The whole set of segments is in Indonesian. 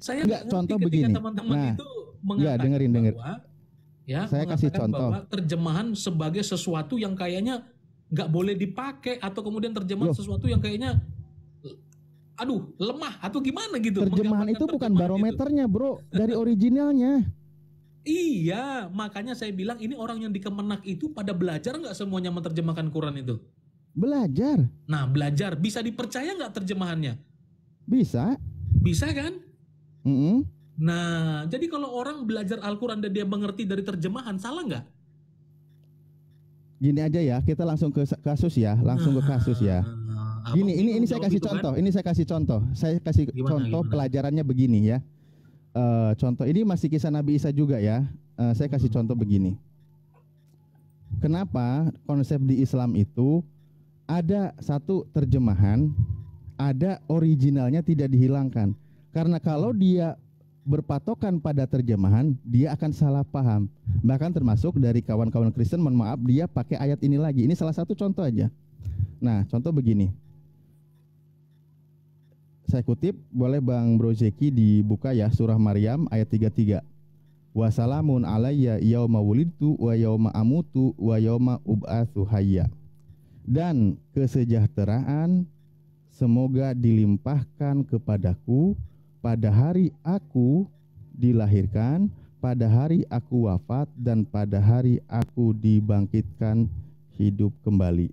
Saya Enggak, nggak ngerti contoh ketika begini. teman-teman Nah, itu enggak, mengatakan dengerin. bahwa ya Saya kasih mengatakan contoh. bahwa terjemahan sebagai sesuatu yang kayaknya nggak boleh dipakai, atau kemudian terjemahan Loh, sesuatu yang kayaknya aduh lemah atau gimana gitu. terjemahan menggambarkan itu bukan terjemahan barometernya, bro, dari originalnya. Iya, makanya saya bilang ini orang yang di Kemenak itu pada belajar nggak semuanya menerjemahkan Quran itu? Belajar. Nah, belajar bisa dipercaya nggak terjemahannya? Bisa. Bisa kan? Mm-mm. Nah, jadi kalau orang belajar Al-Quran dan dia mengerti dari terjemahan, salah nggak? Gini aja ya, kita langsung ke kasus ya, langsung ke kasus ya. Gini, ini saya kasih contoh, kan? ini saya kasih contoh. Saya kasih contoh pelajarannya begini ya. Contoh ini masih kisah Nabi Isa juga ya. Saya kasih contoh begini. Kenapa konsep di Islam itu ada satu terjemahan, ada originalnya tidak dihilangkan. Karena kalau dia berpatokan pada terjemahan, dia akan salah paham. Bahkan termasuk dari kawan-kawan Kristen, mohon maaf, dia pakai ayat ini lagi. Ini salah satu contoh aja. Nah, contoh begini. Saya kutip, boleh Bang Bro Zeki dibuka ya, surah Maryam ayat 33. Wassalamun alayya yauma wulidtu wa yauma amutu wa yauma ub'atsu hayya. Dan kesejahteraan semoga dilimpahkan kepadaku pada hari aku dilahirkan, pada hari aku wafat, dan pada hari aku dibangkitkan hidup kembali.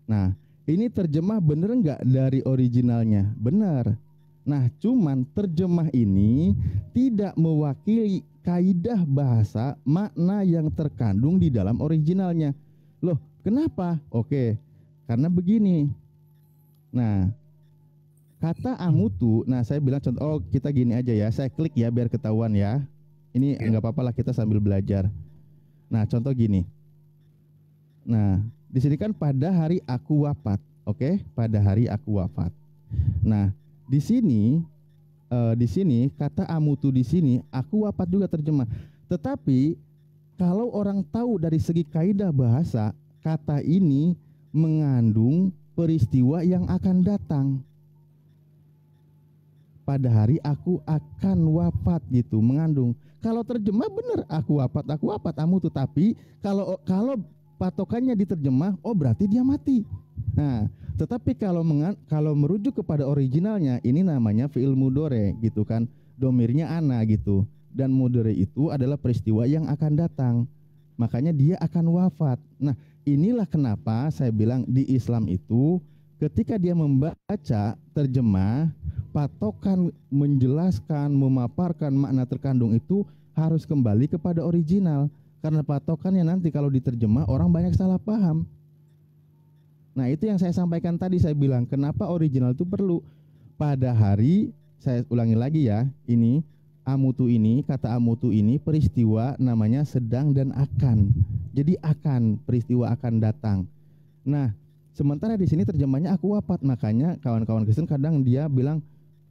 Nah, ini terjemah bener nggak dari originalnya? Benar. Nah, cuman terjemah ini tidak mewakili kaidah bahasa makna yang terkandung di dalam originalnya. Loh, kenapa? Oke, karena begini. Nah, kata amutu, nah saya bilang contoh, oh kita gini aja ya, saya klik ya biar ketahuan ya. Ini nggak apa-apa lah, kita sambil belajar. Nah, contoh gini. Nah, di sini kan pada hari aku wafat, oke? Pada hari aku wafat. Nah, di sini kata amutu di sini aku wafat juga terjemah. Tetapi kalau orang tahu dari segi kaidah bahasa, kata ini mengandung peristiwa yang akan datang. Pada hari aku akan wafat gitu, mengandung. Kalau terjemah benar aku wafat amutu, tapi kalau patokannya diterjemah, oh berarti dia mati. Nah, tetapi kalau merujuk kepada originalnya, ini namanya fi'il mudhari gitu kan, domirnya ana gitu, dan mudhari itu adalah peristiwa yang akan datang, makanya dia akan wafat. Nah, inilah kenapa saya bilang di Islam itu ketika dia membaca terjemah, patokan menjelaskan, memaparkan makna terkandung itu harus kembali kepada original. Karena patokannya nanti kalau diterjemah orang banyak salah paham. Nah, itu yang saya sampaikan tadi, saya bilang kenapa original itu perlu. Pada hari, saya ulangi lagi ya, ini amutu ini, kata amutu ini peristiwa namanya sedang dan akan. Jadi akan, peristiwa akan datang. Nah, sementara di sini terjemahnya aku wafat, makanya kawan-kawan Kristen kadang dia bilang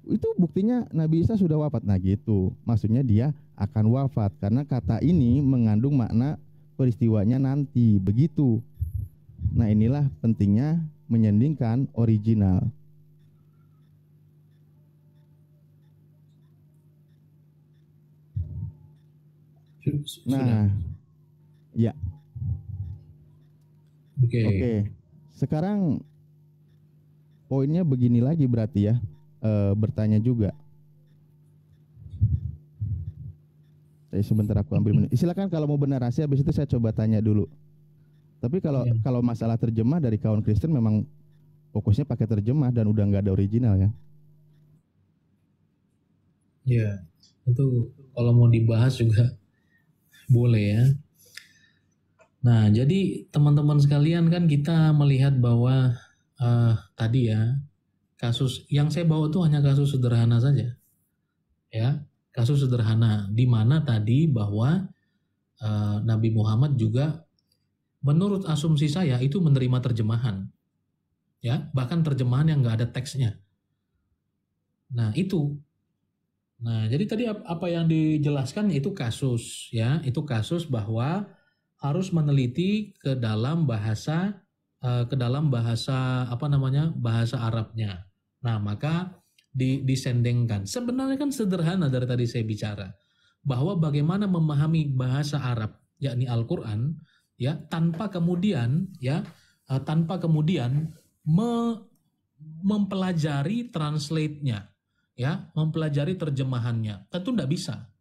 itu buktinya Nabi Isa sudah wafat. Nah gitu, maksudnya dia akan wafat karena kata ini mengandung makna peristiwanya nanti, begitu. Nah, inilah pentingnya menyandingkan original. Nah, ya. Oke. Sekarang poinnya begini lagi berarti ya, bertanya juga. Sebentar aku ambil menit. Silakan kalau mau bernarasi, habis itu saya coba tanya dulu. Tapi kalau masalah terjemah dari kawan Kristen memang fokusnya pakai terjemah dan udah nggak ada original kan? Ya, itu kalau mau dibahas juga boleh ya. Nah, jadi teman-teman sekalian kan kita melihat bahwa tadi ya, kasus yang saya bawa itu hanya kasus sederhana saja. Ya, kasus sederhana di mana tadi bahwa Nabi Muhammad juga menurut asumsi saya itu menerima terjemahan. Ya, bahkan terjemahan yang nggak ada teksnya. Nah, itu. Nah, jadi tadi apa yang dijelaskan itu kasus ya, itu kasus bahwa harus meneliti ke dalam bahasa bahasa Arabnya. Nah, maka disendengkan. Sebenarnya kan sederhana dari tadi saya bicara bahwa bagaimana memahami bahasa Arab yakni Al-Qur'an ya tanpa kemudian mempelajari translate-nya ya, mempelajari terjemahannya. Tentu tidak bisa.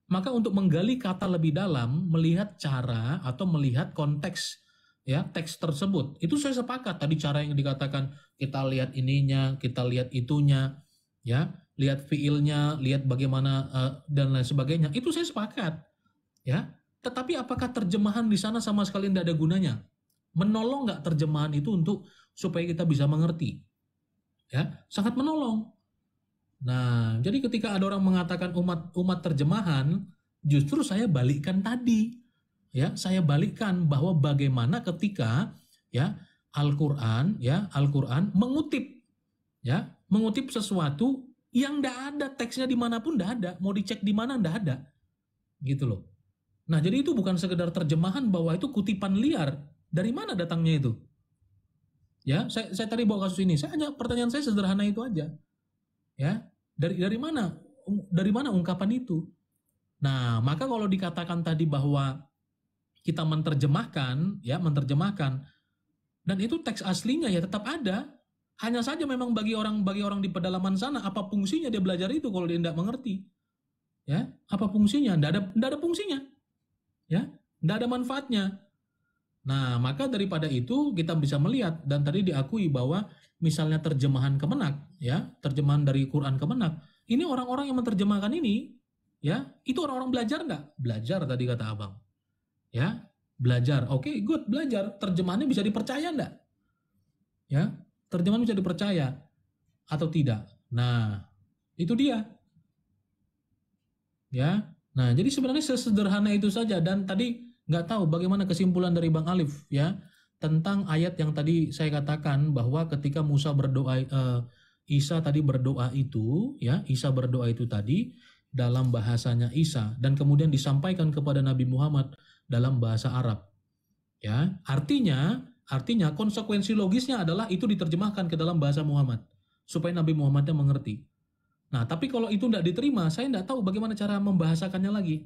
Maka untuk menggali kata lebih dalam, melihat cara atau melihat konteks ya teks tersebut, itu saya sepakat tadi cara yang dikatakan kita lihat ininya, kita lihat itunya, ya, lihat fiilnya, lihat bagaimana dan lain sebagainya. Itu saya sepakat, ya. Tetapi apakah terjemahan di sana sama sekali tidak ada gunanya? Menolong nggak terjemahan itu untuk supaya kita bisa mengerti? Ya, sangat menolong. Nah, jadi ketika ada orang mengatakan umat terjemahan, justru saya balikkan tadi. Ya, saya balikkan bahwa bagaimana ketika ya Al-Qur'an mengutip sesuatu yang tidak ada teksnya dimanapun, tidak ada, mau dicek di mana tidak ada, gitu loh. Nah, jadi itu bukan sekedar terjemahan bahwa itu kutipan liar. Dari mana datangnya itu? Ya, saya tadi bawa kasus ini. Pertanyaan saya sederhana itu aja. Ya, dari mana ungkapan itu? Nah, maka kalau dikatakan tadi bahwa kita menerjemahkan, dan itu teks aslinya ya tetap ada. Hanya saja memang bagi orang di pedalaman sana, apa fungsinya dia belajar itu kalau dia tidak mengerti? Ya, apa fungsinya? Tidak ada fungsinya. Ya, tidak ada manfaatnya. Nah, maka daripada itu kita bisa melihat dan tadi diakui bahwa misalnya terjemahan Kemenak, ya, terjemahan dari Quran Kemenak, ini orang-orang yang menerjemahkan ini, ya, itu orang-orang belajar nggak? Belajar tadi kata abang. Ya, belajar. Oke, good, belajar. Terjemahannya bisa dipercaya enggak? Ya, terjemahan bisa dipercaya atau tidak? Nah, itu dia. Ya. Nah, jadi sebenarnya sesederhana itu saja dan tadi nggak tahu bagaimana kesimpulan dari Bang Alif ya tentang ayat yang tadi saya katakan bahwa ketika Musa berdoa Isa tadi berdoa itu ya, Isa berdoa itu tadi dalam bahasanya Isa dan kemudian disampaikan kepada Nabi Muhammad dalam bahasa Arab. Ya, artinya konsekuensi logisnya adalah itu diterjemahkan ke dalam bahasa Muhammad supaya Nabi Muhammadnya mengerti. Nah, tapi kalau itu tidak diterima, saya tidak tahu bagaimana cara membahasakannya lagi.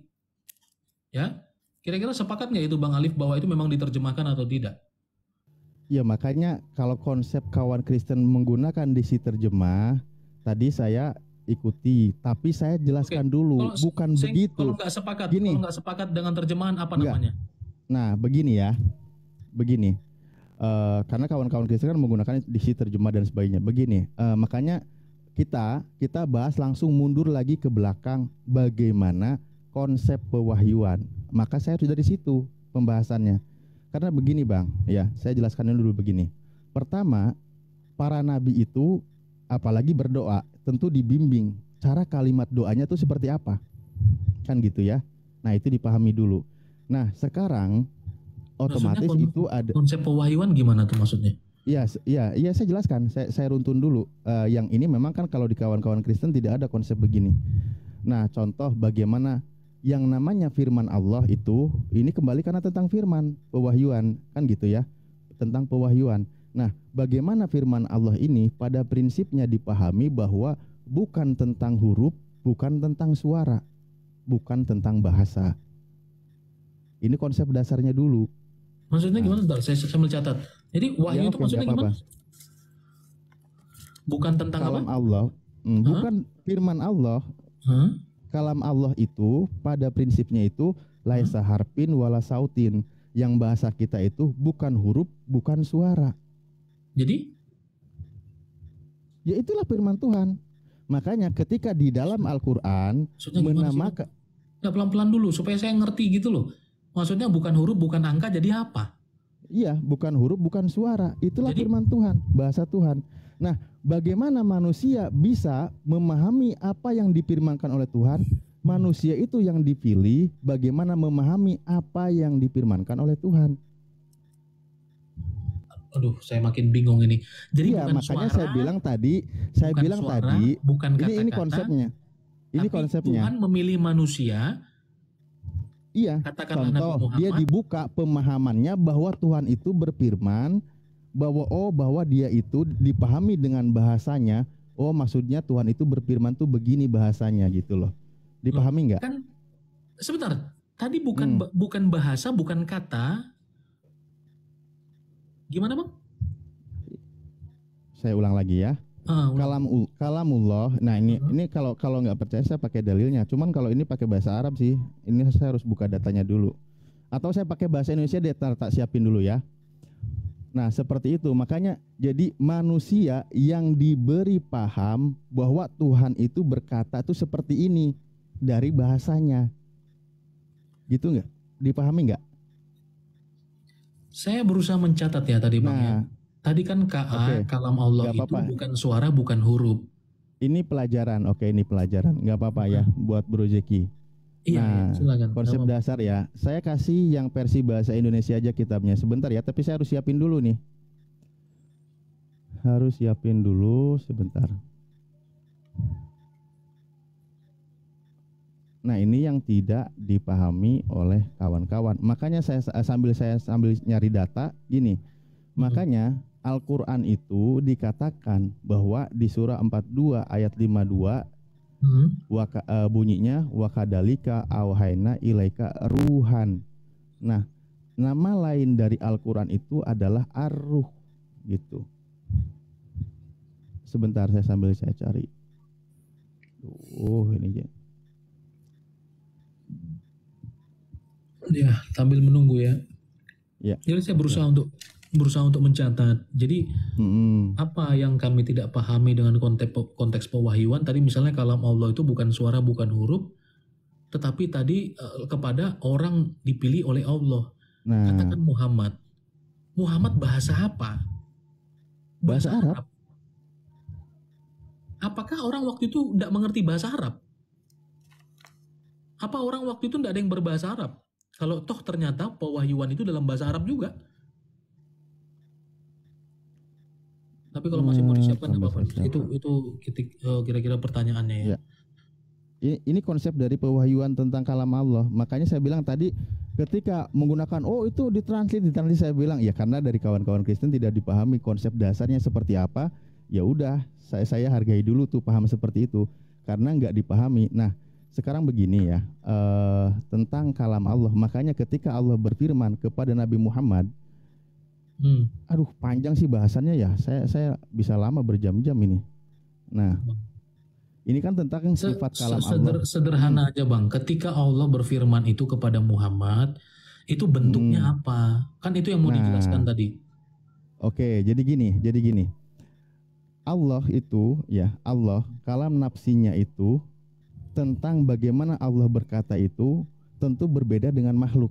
Ya, kira-kira sepakat nggak itu Bang Alif bahwa itu memang diterjemahkan atau tidak? Ya, makanya kalau konsep kawan Kristen menggunakan diksi terjemah, tadi saya ikuti, tapi saya jelaskan dulu, bukan begitu. Kalau nggak sepakat dengan terjemahan apa namanya? Nah, begini ya, karena kawan-kawan Kristen kan menggunakan diksi terjemah dan sebagainya. Begini, makanya kita bahas langsung mundur lagi ke belakang bagaimana konsep pewahyuan. Maka saya sudah di situ pembahasannya. Karena begini Bang, ya saya jelaskan dulu begini. Pertama, para nabi itu apalagi berdoa tentu dibimbing cara kalimat doanya itu seperti apa, kan gitu ya. Nah itu dipahami dulu. Nah sekarang otomatis itu ada konsep pewahyuan gimana tuh maksudnya? Iya saya jelaskan. Saya runtun dulu. Yang ini memang kan kalau di kawan-kawan Kristen tidak ada konsep begini. Nah contoh bagaimana yang namanya firman Allah itu ini kembali karena tentang firman pewahyuan kan gitu ya, tentang pewahyuan. Nah bagaimana firman Allah ini pada prinsipnya dipahami bahwa bukan tentang huruf, bukan tentang suara, bukan tentang bahasa. Ini konsep dasarnya dulu. Maksudnya gimana? Saya mencatat. Jadi wahyu itu maksudnya gimana? Bukan tentang kalam apa? Allah, bukan firman Allah. Kalam Allah itu pada prinsipnya itu laisa harfin wala sautin. Yang bahasa kita itu bukan huruf, bukan suara. Jadi? Ya itulah firman Tuhan. Makanya ketika di dalam Al-Quran menamakan. Ya pelan-pelan dulu supaya saya ngerti gitu loh. Maksudnya bukan huruf, bukan angka, jadi apa? Iya, bukan huruf, bukan suara. Itulah firman Tuhan, bahasa Tuhan. Nah, bagaimana manusia bisa memahami apa yang difirmankan oleh Tuhan? Manusia itu yang dipilih bagaimana memahami apa yang difirmankan oleh Tuhan. Aduh, saya makin bingung ini. Jadi ya, makanya suara, saya bilang tadi, bukan kata-kata, ini konsepnya. Ini konsepnya. Tuhan memilih manusia. Iya, contoh dia dibuka pemahamannya bahwa Tuhan itu berfirman bahwa bahwa dia itu dipahami dengan bahasanya. oh maksudnya Tuhan itu berfirman tuh begini bahasanya gitu loh. Dipahami nggak? Kan sebentar, tadi bukan bahasa, bukan kata. Gimana Bang? Saya ulang lagi ya. Kalamullah. Nah ini kalau nggak percaya saya pakai dalilnya. Cuman kalau ini pakai bahasa Arab sih. Ini saya harus buka datanya dulu. Atau saya pakai bahasa Indonesia deh, tak siapin dulu ya. Nah seperti itu. Makanya jadi manusia yang diberi paham bahwa Tuhan itu berkata itu seperti ini dari bahasanya. Gitu nggak? Dipahami nggak? Saya berusaha mencatat ya tadi Bang ya. Tadi kan kalam Allah itu bukan suara, bukan huruf. Ini pelajaran, ini pelajaran, nggak apa-apa ya buat Bro Zeki. Iya, silakan. Konsep dasar ya. Saya kasih yang versi bahasa Indonesia aja kitabnya. Sebentar ya, tapi saya harus siapin dulu nih. Harus siapin dulu sebentar. Nah ini yang tidak dipahami oleh kawan-kawan. Makanya saya sambil nyari data gini. Makanya Al-Quran itu dikatakan bahwa di surah 42 ayat 52 bunyinya wakadalika auhayna ilaika ruhan. Nah nama lain dari Al-Quran itu adalah ar-ruh gitu. Sebentar sambil saya cari. Ini aja. Ya, sambil menunggu ya. Ya. Jadi saya berusaha untuk mencatat. Jadi apa yang kami tidak pahami dengan konteks pewahyuan tadi, misalnya kalam Allah itu bukan suara, bukan huruf, tetapi tadi kepada orang dipilih oleh Allah. Katakan Muhammad. Muhammad bahasa apa? Bahasa Arab. Apakah orang waktu itu tidak mengerti bahasa Arab? Apa orang waktu itu tidak ada yang berbahasa Arab? Kalau toh ternyata pewahyuan itu dalam bahasa Arab juga. Tapi kalau masih mau disiapkan nggak apa-apa. Itu kira-kira pertanyaannya ya. Ini konsep dari pewahyuan tentang kalam Allah. Makanya saya bilang tadi ketika menggunakan itu ditranslate saya bilang ya karena dari kawan-kawan Kristen tidak dipahami konsep dasarnya seperti apa. Ya udah saya hargai dulu tuh paham seperti itu karena nggak dipahami. Nah sekarang begini ya tentang kalam Allah. Makanya ketika Allah berfirman kepada Nabi Muhammad, aduh panjang sih bahasannya ya. Saya bisa lama berjam-jam ini. Nah, ini kan tentang sifat kalam Allah. Sederhana aja Bang. Ketika Allah berfirman itu kepada Muhammad, itu bentuknya apa? Kan itu yang mau dijelaskan tadi. Oke, jadi gini. Allah itu ya Allah kalam nafsinya itu tentang bagaimana Allah berkata itu tentu berbeda dengan makhluk.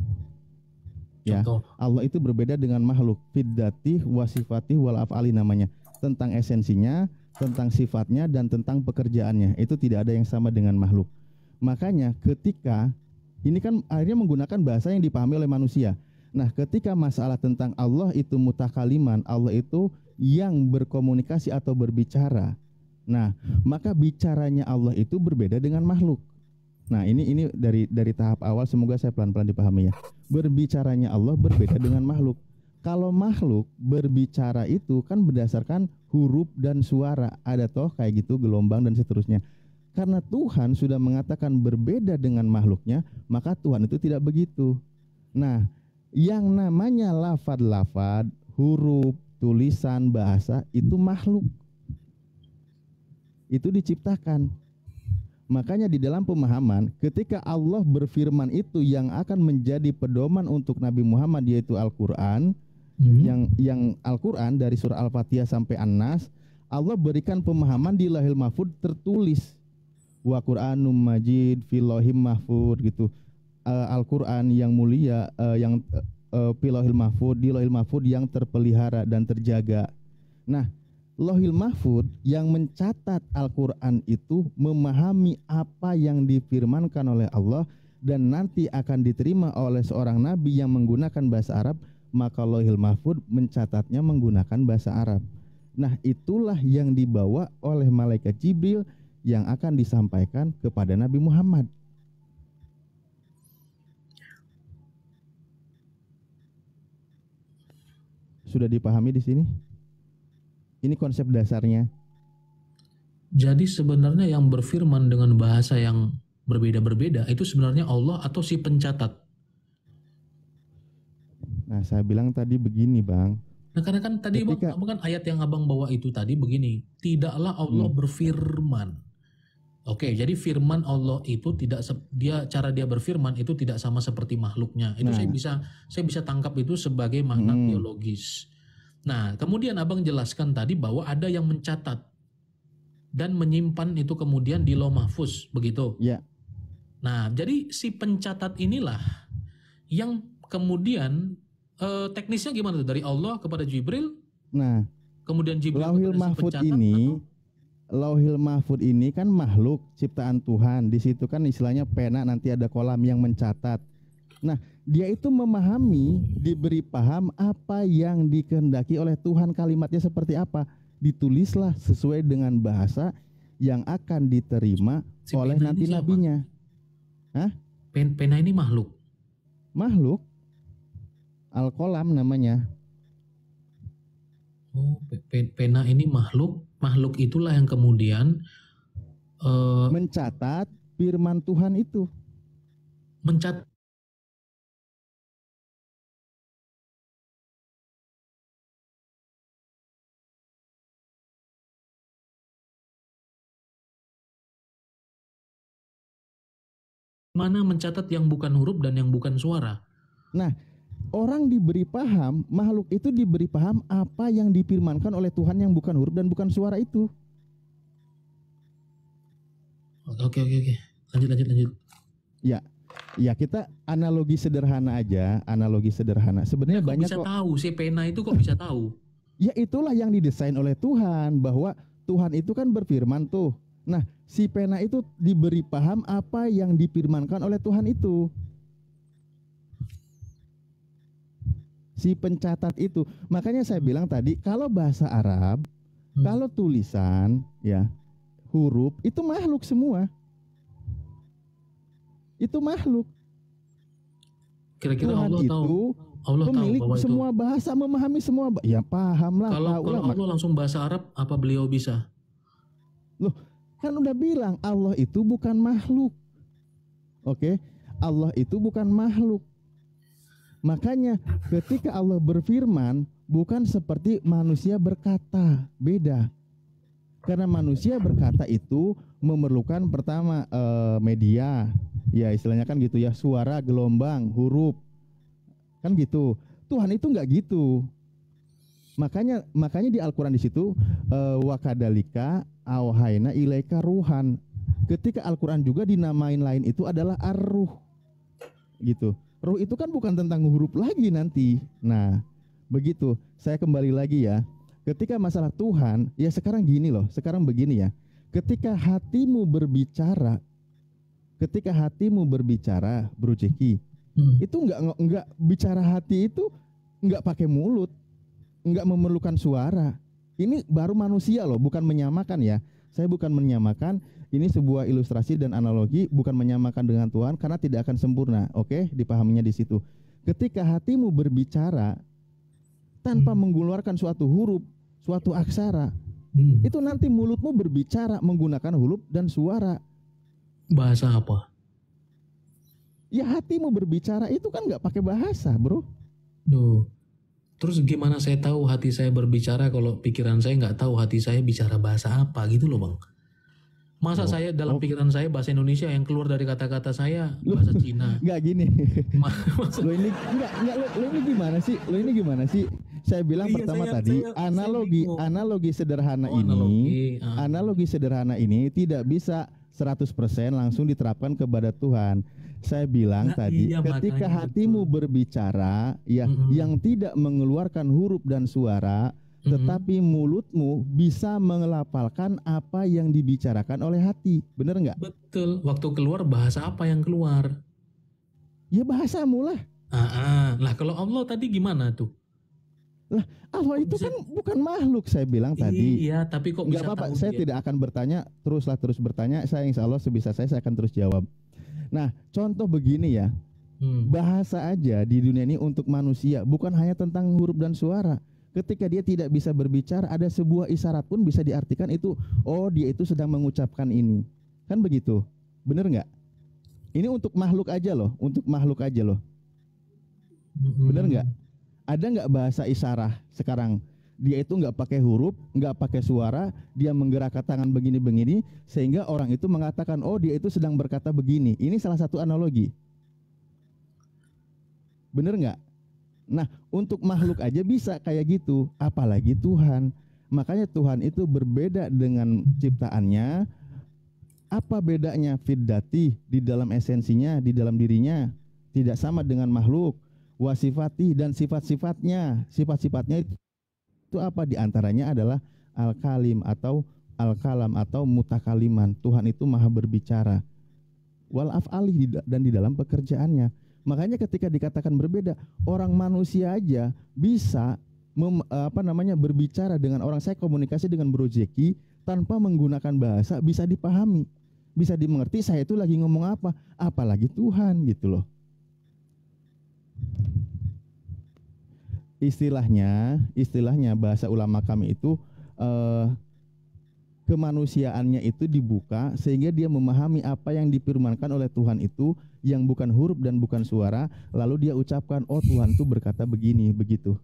Ya, Allah itu berbeda dengan makhluk. Fiddati wasifati wal af'ali namanya. Tentang esensinya, tentang sifatnya dan tentang pekerjaannya. Itu tidak ada yang sama dengan makhluk. Makanya ketika ini kan akhirnya menggunakan bahasa yang dipahami oleh manusia. Nah, ketika masalah tentang Allah itu mutakaliman, Allah itu yang berkomunikasi atau berbicara. Nah, maka bicaranya Allah itu berbeda dengan makhluk. Nah, ini dari tahap awal semoga saya pelan-pelan dipahami ya. Berbicaranya Allah berbeda dengan makhluk. Kalau makhluk berbicara itu kan berdasarkan huruf dan suara, ada toh kayak gitu gelombang dan seterusnya. Karena Tuhan sudah mengatakan berbeda dengan makhluknya, maka Tuhan itu tidak begitu. Nah, yang namanya lafad, huruf, tulisan, bahasa itu makhluk. Itu diciptakan. Makanya di dalam pemahaman ketika Allah berfirman itu yang akan menjadi pedoman untuk Nabi Muhammad yaitu Al-Qur'an, yang Al-Qur'an dari surah Al-Fatihah sampai An-Nas, Allah berikan pemahaman di Lauhil Mahfuz tertulis. Wa Qur'anum Majid fil Lauhil Mahfuz gitu. Al-Qur'an yang mulia yang fil Lauhil Mahfuz, di Lauhil Mahfuz yang terpelihara dan terjaga. Nah, Lauhil Mahfuz yang mencatat Al-Quran itu memahami apa yang difirmankan oleh Allah dan nanti akan diterima oleh seorang nabi yang menggunakan bahasa Arab, maka Lauhil Mahfuz mencatatnya menggunakan bahasa Arab. Nah, itulah yang dibawa oleh malaikat Jibril yang akan disampaikan kepada Nabi Muhammad. Sudah dipahami di sini? Ini konsep dasarnya. Jadi sebenarnya yang berfirman dengan bahasa yang berbeda-berbeda itu sebenarnya Allah atau si pencatat? Nah, saya bilang tadi begini, Bang. Nah, karena kan tadi Ketika kan ayat yang abang bawa itu tadi begini, tidaklah Allah hmm, berfirman. Oke, jadi firman Allah itu tidak cara dia berfirman itu tidak sama seperti makhluknya. Itu nah, saya bisa tangkap itu sebagai makna teologis. Nah, kemudian abang jelaskan tadi bahwa ada yang mencatat dan menyimpan itu kemudian di Lauh Mahfuz, begitu. ya. Nah, jadi si pencatat inilah yang kemudian teknisnya gimana tuh dari Allah kepada Jibril, Nah, kemudian Jibril Lauhil kepada si Mahfud pencatat ini, atau Lauhil Mahfud ini kan makhluk ciptaan Tuhan. Di situ kan istilahnya pena, nanti ada kolam yang mencatat. Nah, dia itu memahami, diberi paham apa yang dikehendaki oleh Tuhan, kalimatnya seperti apa. Ditulislah sesuai dengan bahasa yang akan diterima si oleh pena nanti ini siapa? nabinya. Hah? Pena ini makhluk. Makhluk. Al-Qalam namanya. Oh, pena ini makhluk. Makhluk itulah yang kemudian Mencatat firman Tuhan itu. mencatat. Mana mencatat yang bukan huruf dan yang bukan suara? Nah, orang diberi paham, makhluk itu diberi paham apa yang difirmankan oleh Tuhan yang bukan huruf dan bukan suara itu. Oke. Lanjut. Ya kita analogi sederhana aja, analogi sederhana. Sebenarnya Kok banyak bisa kok. tahu si pena itu kok bisa tahu? Ya itulah yang didesain oleh Tuhan, bahwa Tuhan itu kan berfirman tuh. Nah, si pena itu diberi paham apa yang difirmankan oleh Tuhan itu. Si pencatat itu. Makanya saya bilang tadi, kalau bahasa Arab, kalau tulisan, ya, huruf itu makhluk semua. Itu makhluk. Kira-kira Tuhan Allah itu tahu. Allah pemilik tahu bahwa semua itu. bahasa, memahami semua. Ya paham lah, Kalau tahu lah. Allah langsung bahasa Arab, apa beliau bisa? Loh, kan udah bilang Allah itu bukan makhluk. Oke, Allah itu bukan makhluk. Makanya ketika Allah berfirman, bukan seperti manusia berkata, beda. Karena manusia berkata itu memerlukan pertama media, ya istilahnya kan gitu ya, suara, gelombang, huruf, kan gitu. Tuhan itu nggak gitu. Makanya di Al-Quran di situ wakadalika auhayna ilaika ruhan. Ketika Al-Quran juga dinamain lain itu adalah ar-ruh, gitu. Ruh itu kan bukan tentang huruf lagi nanti. Nah, begitu. Saya kembali lagi ya. Ketika masalah Tuhan, ya sekarang gini loh. Sekarang begini ya. Ketika hatimu berbicara, Bro Ceki, itu enggak bicara hati itu enggak pakai mulut, enggak memerlukan suara. Ini baru manusia loh, bukan menyamakan ya. Saya bukan menyamakan, ini sebuah ilustrasi dan analogi, bukan menyamakan dengan Tuhan karena tidak akan sempurna. Oke, dipahaminya di situ. Ketika hatimu berbicara tanpa mengeluarkan suatu huruf, suatu aksara, itu nanti mulutmu berbicara menggunakan huruf dan suara. Bahasa apa? Ya hatimu berbicara itu kan nggak pakai bahasa, bro. Duh. Terus gimana saya tahu hati saya berbicara kalau pikiran saya nggak tahu hati saya bicara bahasa apa gitu loh bang? Masa saya dalam pikiran saya bahasa Indonesia, yang keluar dari kata-kata saya bahasa Cina? Nggak gini. Lo ini gimana sih? Saya bilang pertama tadi analogi sederhana analogi sederhana ini tidak bisa 100% langsung diterapkan kepada Tuhan. Saya bilang tadi, ketika hatimu berbicara, ya, yang tidak mengeluarkan huruf dan suara, tetapi mulutmu bisa mengelafalkan apa yang dibicarakan oleh hati. Bener nggak? Betul. Waktu keluar bahasa apa yang keluar? Ya bahasamu lah. Lah kalau Allah tadi gimana tuh? Lah Allah itu kan bukan makhluk, saya bilang tadi. Iya, tapi kok bisa apa-apa, tahu saya dia? tidak akan bertanya, terus bertanya. Saya insya Allah sebisa saya akan terus jawab. Nah, contoh begini ya, bahasa aja di dunia ini untuk manusia bukan hanya tentang huruf dan suara. Ketika dia tidak bisa berbicara, ada sebuah isyarat pun bisa diartikan itu, oh dia itu sedang mengucapkan ini. Kan begitu. Bener nggak? Ini untuk makhluk aja loh, untuk makhluk aja loh. Bener nggak? Ada nggak bahasa isyarat sekarang? Dia itu nggak pakai huruf, nggak pakai suara, dia menggerakkan tangan begini-begini, sehingga orang itu mengatakan, oh dia itu sedang berkata begini. Ini salah satu analogi. Bener nggak? Nah, untuk makhluk aja bisa kayak gitu, apalagi Tuhan. Makanya Tuhan itu berbeda dengan ciptaannya. Apa bedanya? Fiddati, di dalam esensinya, di dalam dirinya, tidak sama dengan makhluk. Wasifati, dan sifat-sifatnya. Sifat-sifatnya itu apa? Di antaranya adalah al-kalim atau al-kalam atau mutakaliman. Tuhan itu maha berbicara. Wal af'ali, dan di dalam pekerjaannya. Makanya ketika dikatakan berbeda, orang manusia aja bisa berbicara dengan orang. Saya komunikasi dengan Bro Jeki tanpa menggunakan bahasa, bisa dipahami, bisa dimengerti saya itu lagi ngomong apa, apalagi Tuhan gitu loh. Istilahnya bahasa ulama kami itu kemanusiaannya itu dibuka sehingga dia memahami apa yang difirmankan oleh Tuhan itu yang bukan huruf dan bukan suara, lalu dia ucapkan, oh Tuhan itu berkata begini, begitu.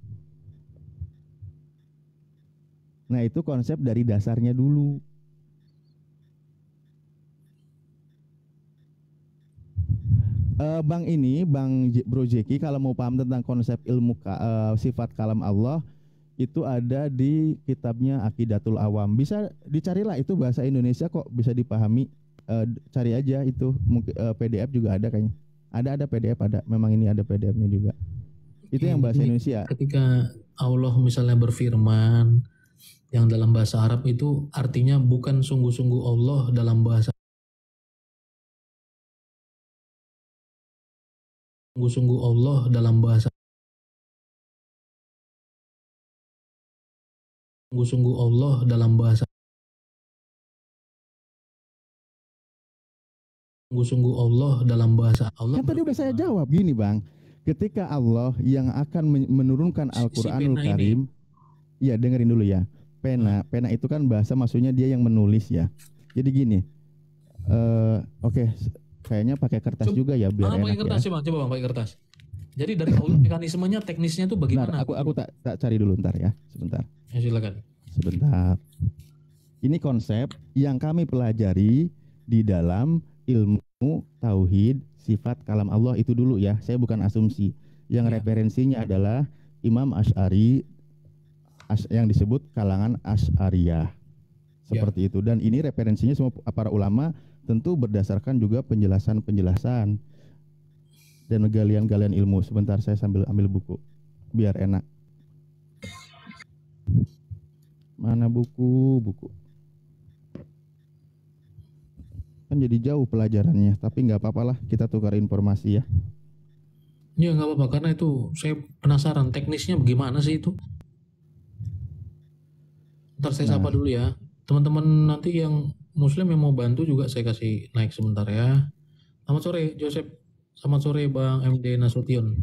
Nah itu konsep dari dasarnya dulu. Bang Bro Jeki, kalau mau paham tentang konsep ilmu sifat kalam Allah, itu ada di kitabnya Aqidatul Awam. Bisa dicarilah, itu bahasa Indonesia kok, bisa dipahami. Cari aja itu, mungkin PDF juga ada kayaknya. Ada PDF, ada. Memang ini ada PDF-nya juga. Itu yang bahasa Indonesia. Ketika Allah misalnya berfirman yang dalam bahasa Arab itu artinya bukan sungguh-sungguh Allah dalam bahasa sungguh-sungguh Allah dalam bahasa sungguh-sungguh Allah dalam bahasa sungguh-sungguh Allah dalam bahasa Allah. Kan tadi udah saya jawab gini Bang, ketika Allah yang akan menurunkan Al-Quranul Karim, ya dengerin dulu ya. Pena itu kan bahasa, maksudnya dia yang menulis ya. Jadi gini, oke, kayaknya pakai kertas juga ya biar enak pakai kertas ya. Bang, coba Bang pakai kertas. Jadi dari Allah mekanismenya, teknisnya itu bagaimana? Bentar, aku tak cari dulu ntar ya, sebentar. Ya silakan. Sebentar. Ini konsep yang kami pelajari di dalam ilmu tauhid sifat kalam Allah itu dulu ya. Saya bukan asumsi. Yang referensinya adalah Imam Asy'ari yang disebut kalangan Asy'ariyah. Seperti itu. Dan ini referensinya semua para ulama, tentu berdasarkan juga penjelasan-penjelasan dan galian-galian ilmu. Sebentar, saya sambil ambil buku biar enak. Mana buku? Kan jadi jauh pelajarannya, tapi nggak apa-apa lah, kita tukar informasi ya. Ya nggak apa-apa, karena itu saya penasaran teknisnya bagaimana sih itu. Ntar saya sapa dulu ya. Teman-teman nanti yang Muslim yang mau bantu juga saya kasih naik sebentar ya. Selamat sore Joseph. Selamat sore Bang MD Nasution.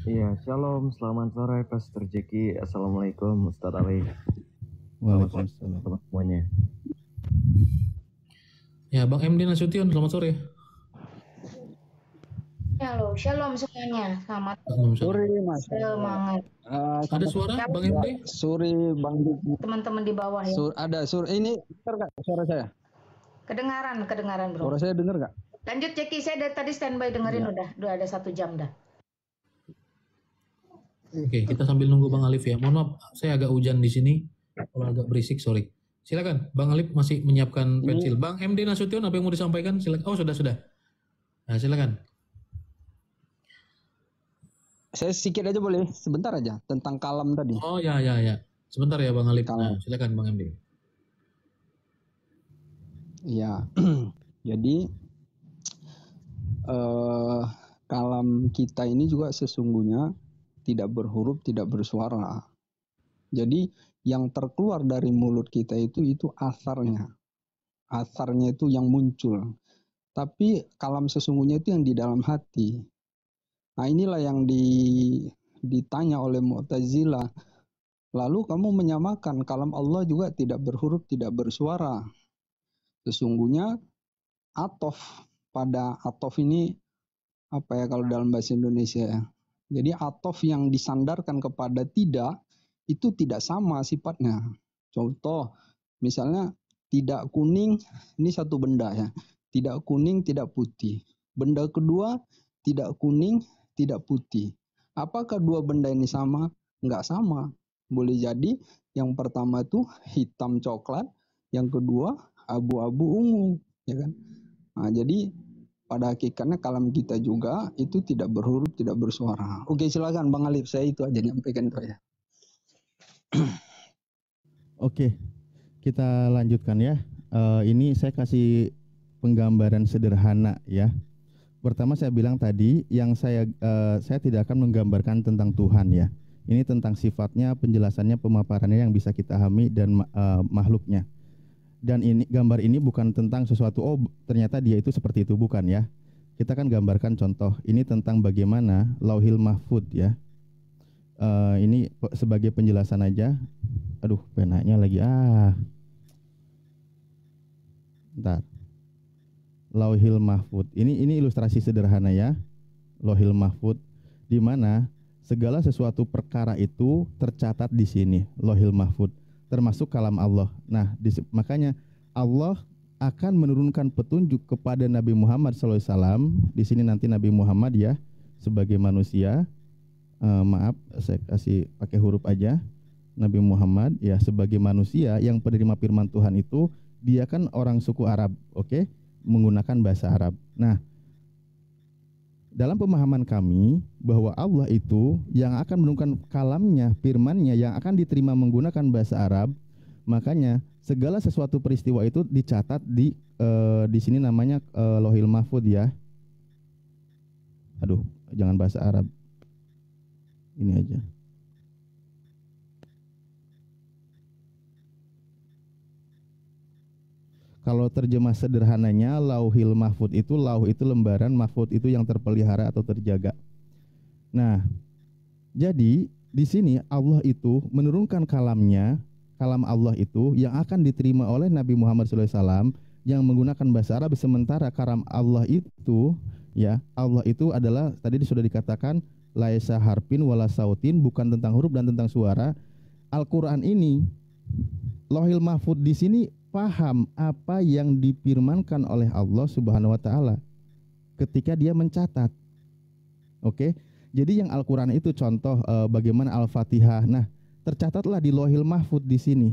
Iya, shalom, selamat sore Pastor Jeki. Assalamualaikum Ustaz Ali. Waalaikumsalam semuanya. Ya Bang MD Nasution, selamat sore. Halo, shalom semuanya. Selamat sore Mas. Semangat. Ada suara Bang MD? Sore Bang Jeki. Teman-teman di bawah ya. Ada suara. Ini dengar nggak suara saya? Kedengaran Bro. Suara saya dengar nggak? Lanjut Jeki, saya dari tadi standby dengerin udah ada 1 jam dah. Oke, kita sambil nunggu Bang Alif ya. Mohon maaf, saya agak hujan di sini. Kalau agak berisik, sorry. Silakan, Bang Alif masih menyiapkan pensil. Bang MD Nasution, apa yang mau disampaikan? Silakan. Oh, sudah. Nah, silakan. Saya sedikit aja boleh, sebentar aja tentang kalam tadi. Oh ya. Sebentar ya Bang Alif. Nah, silakan Bang MD. Ya, jadi kalam kita ini juga sesungguhnya tidak berhuruf, tidak bersuara. Jadi yang terkeluar dari mulut kita itu asarnya. Asarnya itu yang muncul. Tapi kalam sesungguhnya itu yang di dalam hati. Nah inilah yang ditanya oleh Mu'tazilah. Lalu kamu menyamakan kalam Allah juga tidak berhuruf, tidak bersuara. Sesungguhnya atof, pada atof ini apa ya kalau dalam bahasa Indonesia ya. Jadi atof yang disandarkan kepada tidak, itu tidak sama sifatnya. Contoh, misalnya tidak kuning, ini satu benda ya. Tidak kuning, tidak putih. Benda kedua, tidak kuning, tidak putih. Apakah dua benda ini sama? Enggak sama. Boleh jadi yang pertama itu hitam coklat, yang kedua abu-abu ungu, ya kan? Nah, jadi pada hakikatnya kalam kita juga itu tidak berhuruf, tidak bersuara. Oke, silakan Bang Alif, saya itu aja nyampaikan itu ya. Oke, kita lanjutkan ya. Ini saya kasih penggambaran sederhana ya. Pertama saya bilang tadi yang saya tidak akan menggambarkan tentang Tuhan ya. Ini tentang sifatnya, penjelasannya, pemaparannya yang bisa kita pahami dan makhluknya. Dan ini gambar ini bukan tentang sesuatu ternyata dia itu seperti itu, bukan ya. Kita kan gambarkan contoh. Ini tentang bagaimana Lauhil Mahfud ya. Ini sebagai penjelasan aja. Aduh, penanya lagi Bentar. Lauhil Mahfud. Ini ilustrasi sederhana ya. Lauhil Mahfud di mana segala sesuatu perkara itu tercatat di sini, Lauhil Mahfud, termasuk kalam Allah. Nah, makanya Allah akan menurunkan petunjuk kepada Nabi Muhammad SAW. Di sini nanti Nabi Muhammad ya sebagai manusia. Maaf, saya kasih pakai huruf aja. Nabi Muhammad ya sebagai manusia yang penerima firman Tuhan itu, dia kan orang suku Arab, oke? Menggunakan bahasa Arab. Nah, dalam pemahaman kami bahwa Allah itu yang akan menurunkan kalamnya, firmannya yang akan diterima menggunakan bahasa Arab, makanya segala sesuatu peristiwa itu dicatat di sini namanya Lauhil Mahfud ya. Aduh, jangan bahasa Arab. Ini aja. Kalau terjemah sederhananya, Lauhil Mahfud itu, lauh itu lembaran, mahfud itu yang terpelihara atau terjaga. Nah, jadi di sini Allah itu menurunkan kalamnya, kalam Allah itu yang akan diterima oleh Nabi Muhammad SAW yang menggunakan bahasa Arab, sementara kalam Allah itu ya, Allah itu adalah tadi sudah dikatakan laisa harfin wala sautin, bukan tentang huruf dan tentang suara. Al-Qur'an ini Lauhil Mahfud di sini paham apa yang difirmankan oleh Allah Subhanahu wa taala ketika dia mencatat. Oke. Jadi yang Al-Qur'an itu contoh bagaimana Al-Fatihah. Nah, tercatatlah di Lauhil Mahfud di sini.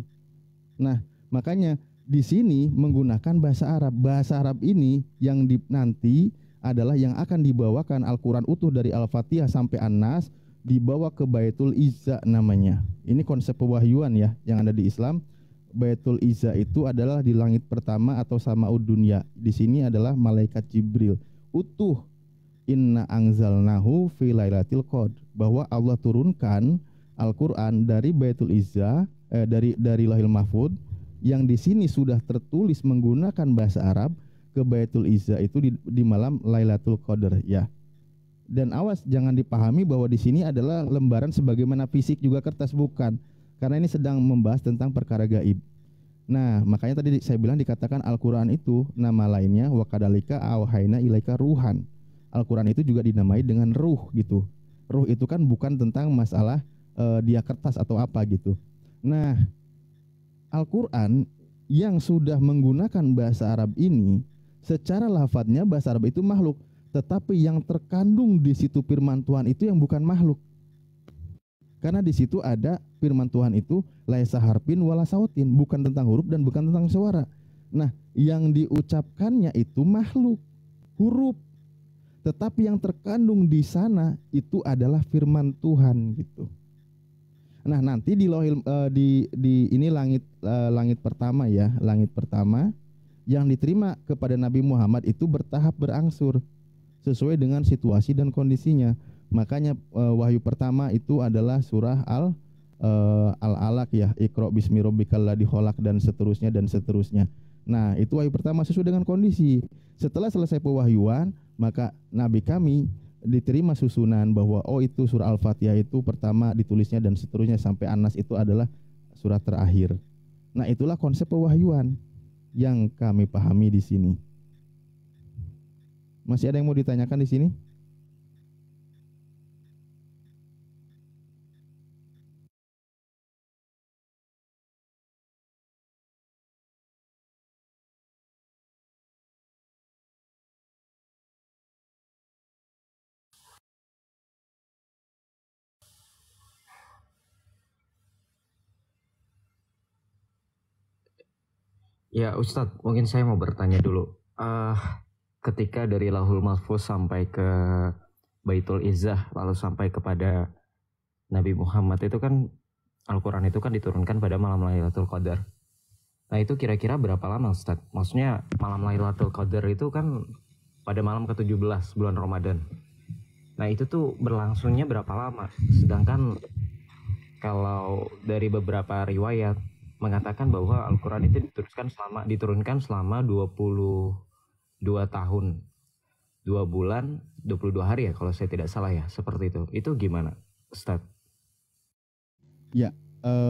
Nah, makanya di sini menggunakan bahasa Arab. Bahasa Arab ini yang nanti adalah yang akan dibawakan Al-Qur'an utuh dari Al-Fatihah sampai An-Nas dibawa ke Baitul Izza namanya. Ini konsep pewahyuan ya yang ada di Islam. Baitul Izza itu adalah di langit pertama atau Samaud dunia. Di sini adalah malaikat Jibril. Utuh inna anzalnahu fi lailatul qadr, bahwa Allah turunkan Al-Qur'an dari Baitul Izza dari Lauhil Mahfud yang di sini sudah tertulis menggunakan bahasa Arab ke Baitul Izza itu di malam Lailatul Qadar ya. Dan awas jangan dipahami bahwa di sini adalah lembaran sebagaimana fisik juga kertas, bukan. Karena ini sedang membahas tentang perkara gaib. Nah, makanya tadi saya bilang dikatakan Al-Qur'an itu nama lainnya wa kadzalika auhayna ilaika ruhan. Al-Qur'an itu juga dinamai dengan ruh gitu. Ruh itu kan bukan tentang masalah dia kertas atau apa gitu. Nah, Al-Qur'an yang sudah menggunakan bahasa Arab ini secara lafadznya bahasa Arab itu makhluk, tetapi yang terkandung di situ firman Tuhan itu yang bukan makhluk. Karena di situ ada firman Tuhan itu laisa harfin wala sautin, bukan tentang huruf dan bukan tentang suara. Nah, yang diucapkannya itu makhluk, huruf. Tetapi yang terkandung di sana itu adalah firman Tuhan gitu. Nah, nanti di Lauhil di ini langit pertama ya, langit pertama yang diterima kepada Nabi Muhammad itu bertahap berangsur sesuai dengan situasi dan kondisinya. Makanya wahyu pertama itu adalah surah Al-Alaq ya, Iqra bismi rabbikal ladzi khalaq dan seterusnya dan seterusnya. Nah, itu wahyu pertama sesuai dengan kondisi. Setelah selesai pewahyuan, maka nabi kami diterima susunan bahwa oh itu surah Al-Fatihah itu pertama ditulisnya dan seterusnya sampai An-Nas itu adalah surat terakhir. Nah, itulah konsep pewahyuan yang kami pahami di sini. Masih ada yang mau ditanyakan di sini? Ya Ustadz, mungkin saya mau bertanya dulu. Ketika dari Lauhul Mahfuz sampai ke Baitul Izzah, lalu sampai kepada Nabi Muhammad itu kan Al-Quran itu kan diturunkan pada malam Lailatul Qadar. Nah itu kira-kira berapa lama Ustadz? Maksudnya malam Lailatul Qadar itu kan pada malam ke-17 bulan Ramadan. Nah itu tuh berlangsungnya berapa lama? Sedangkan kalau dari beberapa riwayat mengatakan bahwa Al-Quran itu diturunkan selama 22 tahun, 2 bulan, 22 hari ya kalau saya tidak salah ya, seperti itu. Itu gimana, Ustadz? Ya,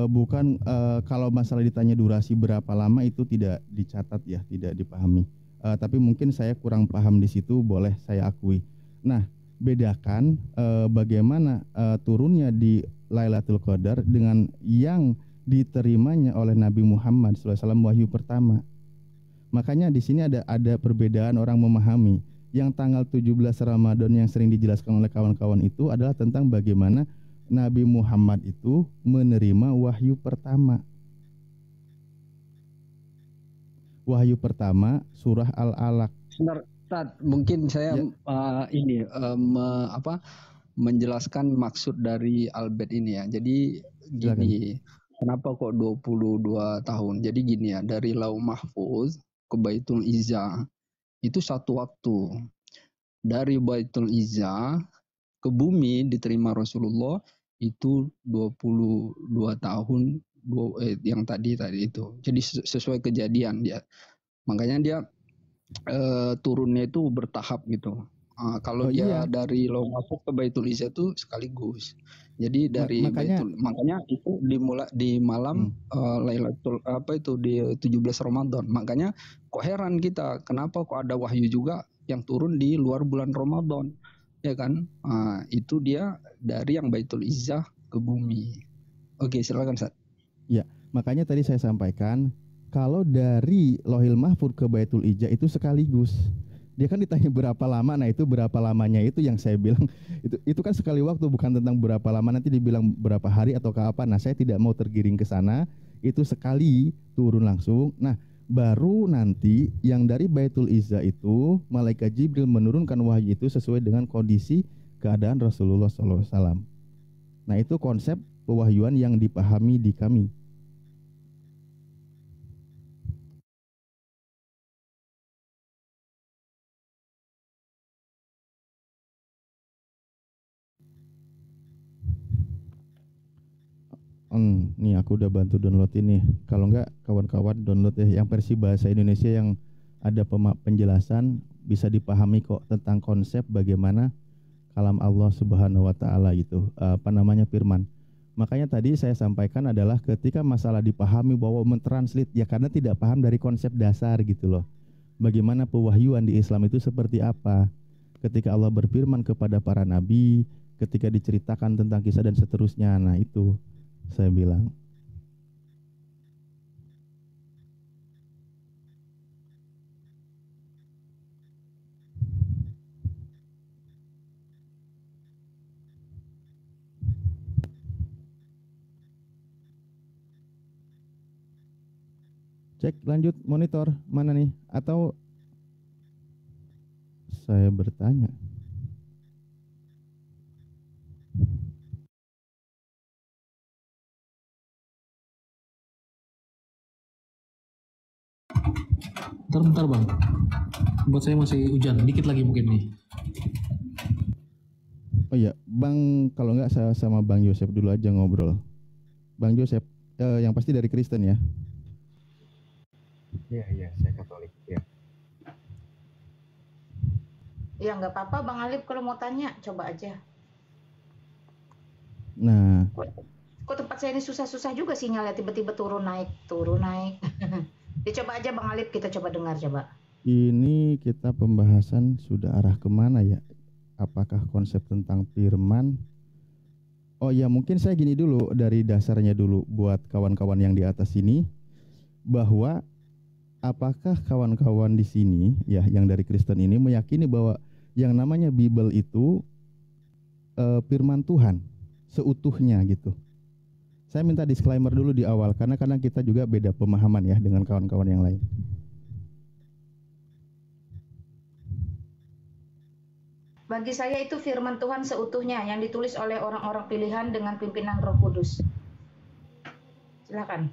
bukan kalau masalah ditanya durasi berapa lama itu tidak dicatat ya, tidak dipahami. Tapi mungkin saya kurang paham di situ, boleh saya akui. Nah, bedakan bagaimana turunnya di Lailatul Qadar dengan yang diterimanya oleh Nabi Muhammad SAW wahyu pertama. Makanya di sini ada perbedaan orang memahami. Yang tanggal 17 Ramadan yang sering dijelaskan oleh kawan-kawan itu adalah tentang bagaimana Nabi Muhammad itu menerima wahyu pertama. Wahyu pertama surah Al-Alaq. Sebentar, Tad, mungkin saya menjelaskan maksud dari Albert ini ya. Jadi gini, kenapa kok 22 tahun? Jadi gini ya, dari Lauh Mahfuz ke Baitul Izzah itu satu waktu. Dari Baitul Izzah ke bumi diterima Rasulullah itu 22 tahun yang tadi itu. Jadi sesuai kejadian dia. Makanya dia turunnya itu bertahap gitu. Kalau dia dari Lauh Mahfuz ke Baitul Izzah itu sekaligus. Jadi dari makanya itu dimulai di malam Lailatul di 17 Ramadan. Makanya kok heran kita, kenapa kok ada wahyu juga yang turun di luar bulan Ramadan, ya kan? Itu dia dari yang Baitul Izzah ke bumi. Oke, silakan Ustaz. Ya, makanya tadi saya sampaikan kalau dari Lauhil Mahfuz ke Baitul Izzah itu sekaligus. Dia kan ditanya berapa lama, nah itu berapa lamanya itu yang saya bilang itu kan sekali waktu, bukan tentang berapa lama nanti dibilang berapa hari atau ke apa. Nah, saya tidak mau tergiring ke sana, itu sekali turun langsung. Nah, baru nanti yang dari Baitul Izzah itu malaikat Jibril menurunkan wahyu itu sesuai dengan kondisi keadaan Rasulullah SAW. Nah, itu konsep pewahyuan yang dipahami di kami. Nih aku udah bantu download ini. Kalau enggak kawan-kawan download ya yang versi bahasa Indonesia yang ada penjelasan, bisa dipahami kok tentang konsep bagaimana kalam Allah Subhanahu wa taala gitu. Firman. Makanya tadi saya sampaikan adalah ketika masalah dipahami bahwa mentranslate ya karena tidak paham dari konsep dasar gitu loh. Bagaimana pewahyuan di Islam itu seperti apa? Ketika Allah berfirman kepada para nabi, ketika diceritakan tentang kisah dan seterusnya. Nah, itu saya bilang. Cek lanjut monitor mana nih? Atau saya bertanya? Bentar Bang, buat saya masih hujan, dikit lagi mungkin nih. Oh iya, Bang, kalau enggak saya sama Bang Yosef dulu aja ngobrol. Bang Yosef, yang pasti dari Kristen ya? Iya, saya Katolik ya. Ya nggak apa-apa Bang Alif kalau mau tanya, coba aja. Nah, Kok tempat saya ini susah-susah juga sinyalnya, tiba-tiba turun naik, turun naik. Dicoba aja Bang Alif, kita coba dengar coba. ini kita pembahasan sudah arah kemana ya? Apakah konsep tentang firman? Oh ya, mungkin saya gini dulu dari dasarnya dulu buat kawan-kawan yang di atas ini, bahwa apakah kawan-kawan di sini ya yang dari Kristen ini meyakini bahwa yang namanya Bible itu firman Tuhan seutuhnya gitu. Saya minta disclaimer dulu di awal karena kadang kita juga beda pemahaman ya dengan kawan-kawan yang lain. Bagi saya itu firman Tuhan seutuhnya yang ditulis oleh orang-orang pilihan dengan pimpinan Roh Kudus. Silakan.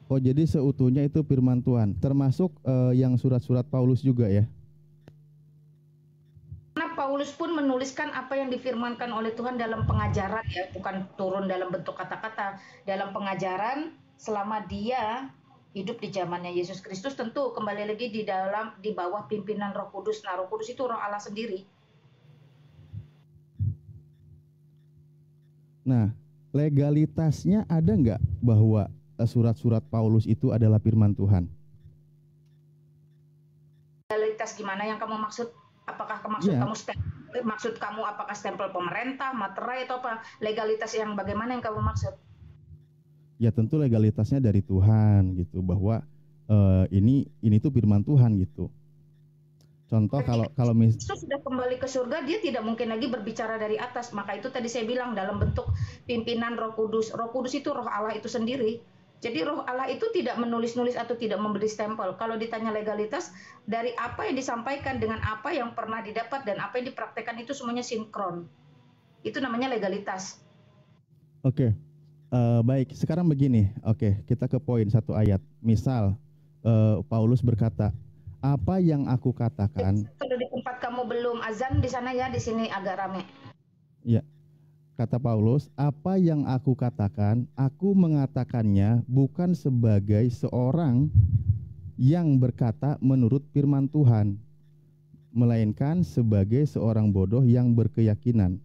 Oh, jadi seutuhnya itu firman Tuhan, termasuk yang surat-surat Paulus juga ya? Karena Paulus pun menuliskan apa yang difirmankan oleh Tuhan dalam pengajaran ya, bukan turun dalam bentuk kata-kata, dalam pengajaran selama dia hidup di zamannya Yesus Kristus, tentu kembali lagi di bawah pimpinan Roh Kudus. Nah, Roh Kudus itu Roh Allah sendiri. Nah, legalitasnya ada nggak bahwa surat-surat Paulus itu adalah firman Tuhan? Legalitas gimana yang kamu maksud? Apakah maksud kamu apakah stempel pemerintah, materai atau apa? Legalitas yang bagaimana yang kamu maksud? Ya tentu legalitasnya dari Tuhan gitu, bahwa ini tuh firman Tuhan gitu. Contoh kalau Yesus sudah kembali ke surga, dia tidak mungkin lagi berbicara dari atas. Maka itu tadi saya bilang dalam bentuk pimpinan Roh Kudus. Roh Kudus itu Roh Allah itu sendiri. Jadi Roh Allah itu tidak menulis-nulis atau tidak memberi stempel. Kalau ditanya legalitas, dari apa yang disampaikan dengan apa yang pernah didapat dan apa yang dipraktekkan itu semuanya sinkron. Itu namanya legalitas. Oke. Baik, sekarang begini. Oke, kita ke poin satu ayat. Misal Paulus berkata, apa yang aku katakan. Kalau di tempat kamu belum azan di sana ya, di sini agak rame. Ya, kata Paulus, apa yang aku katakan, aku mengatakannya bukan sebagai seorang yang berkata menurut firman Tuhan, melainkan sebagai seorang bodoh yang berkeyakinan.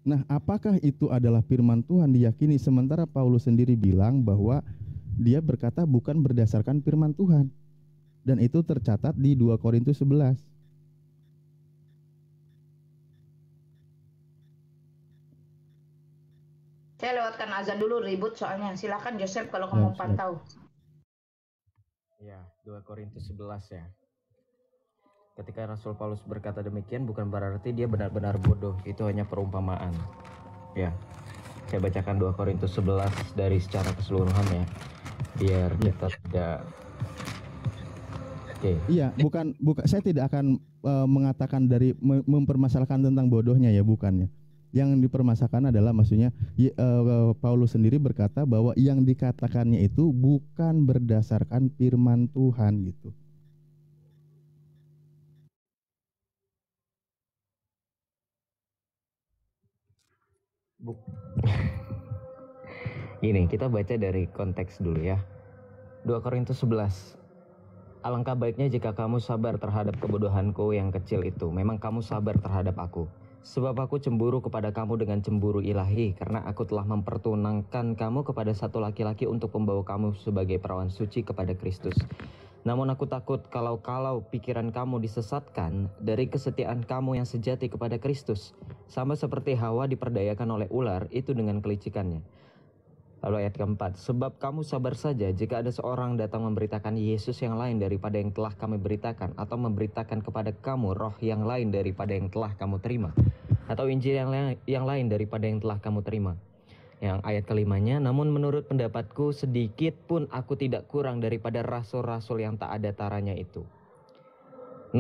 Nah, apakah itu adalah firman Tuhan diyakini, sementara Paulus sendiri bilang bahwa dia berkata bukan berdasarkan firman Tuhan. Dan itu tercatat di 2 Korintus 11. Saya lewatkan azan dulu, ribut soalnya. Silakan Joseph kalau kamu pantau. Ya, 2 Korintus 11 ya. Ketika Rasul Paulus berkata demikian bukan berarti dia benar-benar bodoh, itu hanya perumpamaan. Ya. Saya bacakan 2 Korintus 11 dari secara keseluruhan ya. Biar kita tidak Iya, bukan saya tidak akan mengatakan dari mempermasalahkan tentang bodohnya ya, bukannya. Yang dipermasalahkan adalah maksudnya Paulus sendiri berkata bahwa yang dikatakannya itu bukan berdasarkan firman Tuhan gitu. Ini kita baca dari konteks dulu ya. 2 Korintus 11. Alangkah baiknya jika kamu sabar terhadap kebodohanku yang kecil itu. Memang kamu sabar terhadap aku. Sebab aku cemburu kepada kamu dengan cemburu ilahi, karena aku telah mempertunangkan kamu kepada satu laki-laki untuk membawa kamu sebagai perawan suci kepada Kristus. Namun aku takut kalau pikiran kamu disesatkan dari kesetiaan kamu yang sejati kepada Kristus. Sama seperti Hawa diperdayakan oleh ular itu dengan kelicikannya. Lalu ayat keempat, sebab kamu sabar saja jika ada seorang datang memberitakan Yesus yang lain daripada yang telah kami beritakan, atau memberitakan kepada kamu roh yang lain daripada yang telah kamu terima, atau Injil yang lain daripada yang telah kamu terima. Yang ayat kelimanya, namun menurut pendapatku sedikit pun aku tidak kurang daripada rasul-rasul yang tak ada taranya itu. 6.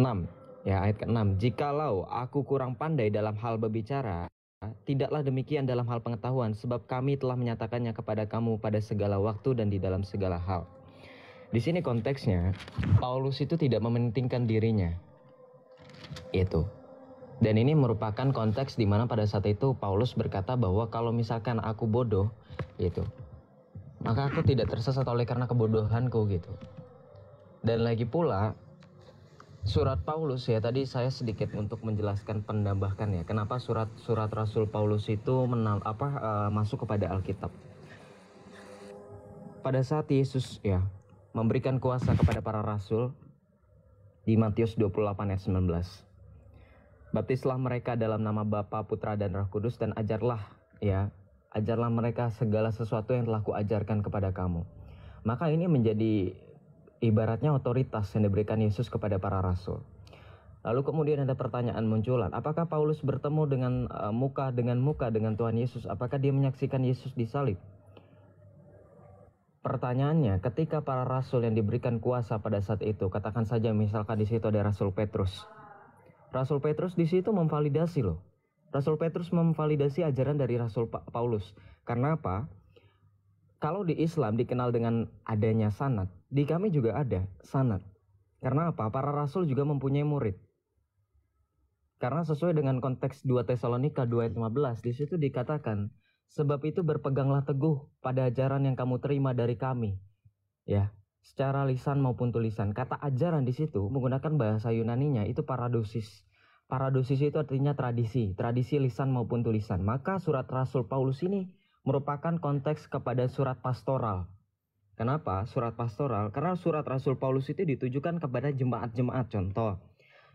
Ya, ayat ke-6, jikalau aku kurang pandai dalam hal berbicara, tidaklah demikian dalam hal pengetahuan, sebab kami telah menyatakannya kepada kamu pada segala waktu dan di dalam segala hal. Di sini konteksnya, Paulus itu tidak mementingkan dirinya. Itu. Dan ini merupakan konteks di mana pada saat itu Paulus berkata bahwa kalau misalkan aku bodoh, gitu, maka aku tidak tersesat oleh karena kebodohanku gitu. Dan lagi pula, surat Paulus ya, tadi saya sedikit untuk menjelaskan, menambahkan ya, kenapa surat Rasul Paulus itu masuk kepada Alkitab. Pada saat Yesus ya memberikan kuasa kepada para rasul di Matius 28 ayat 19. Baptislah mereka dalam nama Bapa, Putra dan Roh Kudus, dan ajarlah mereka segala sesuatu yang telah kuajarkan kepada kamu. Maka ini menjadi ibaratnya otoritas yang diberikan Yesus kepada para rasul. Lalu kemudian ada pertanyaan munculan, apakah Paulus bertemu dengan muka dengan Tuhan Yesus? Apakah dia menyaksikan Yesus disalib? Pertanyaannya, ketika para rasul yang diberikan kuasa pada saat itu, katakan saja misalkan di situ ada Rasul Petrus. Rasul Petrus di situ memvalidasi loh. Rasul Petrus memvalidasi ajaran dari Rasul Paulus. Karena apa? Kalau di Islam dikenal dengan adanya sanad, di kami juga ada sanad. Karena apa? Para rasul juga mempunyai murid. Karena sesuai dengan konteks 2 Tesalonika 2 ayat 15, di situ dikatakan, sebab itu berpeganglah teguh pada ajaran yang kamu terima dari kami, ya, secara lisan maupun tulisan. Kata ajaran di situ menggunakan bahasa Yunaninya itu paradosis. Paradosis itu artinya tradisi lisan maupun tulisan. Maka surat Rasul Paulus ini merupakan konteks kepada surat pastoral. Kenapa surat pastoral? Karena surat Rasul Paulus itu ditujukan kepada jemaat-jemaat. Contoh,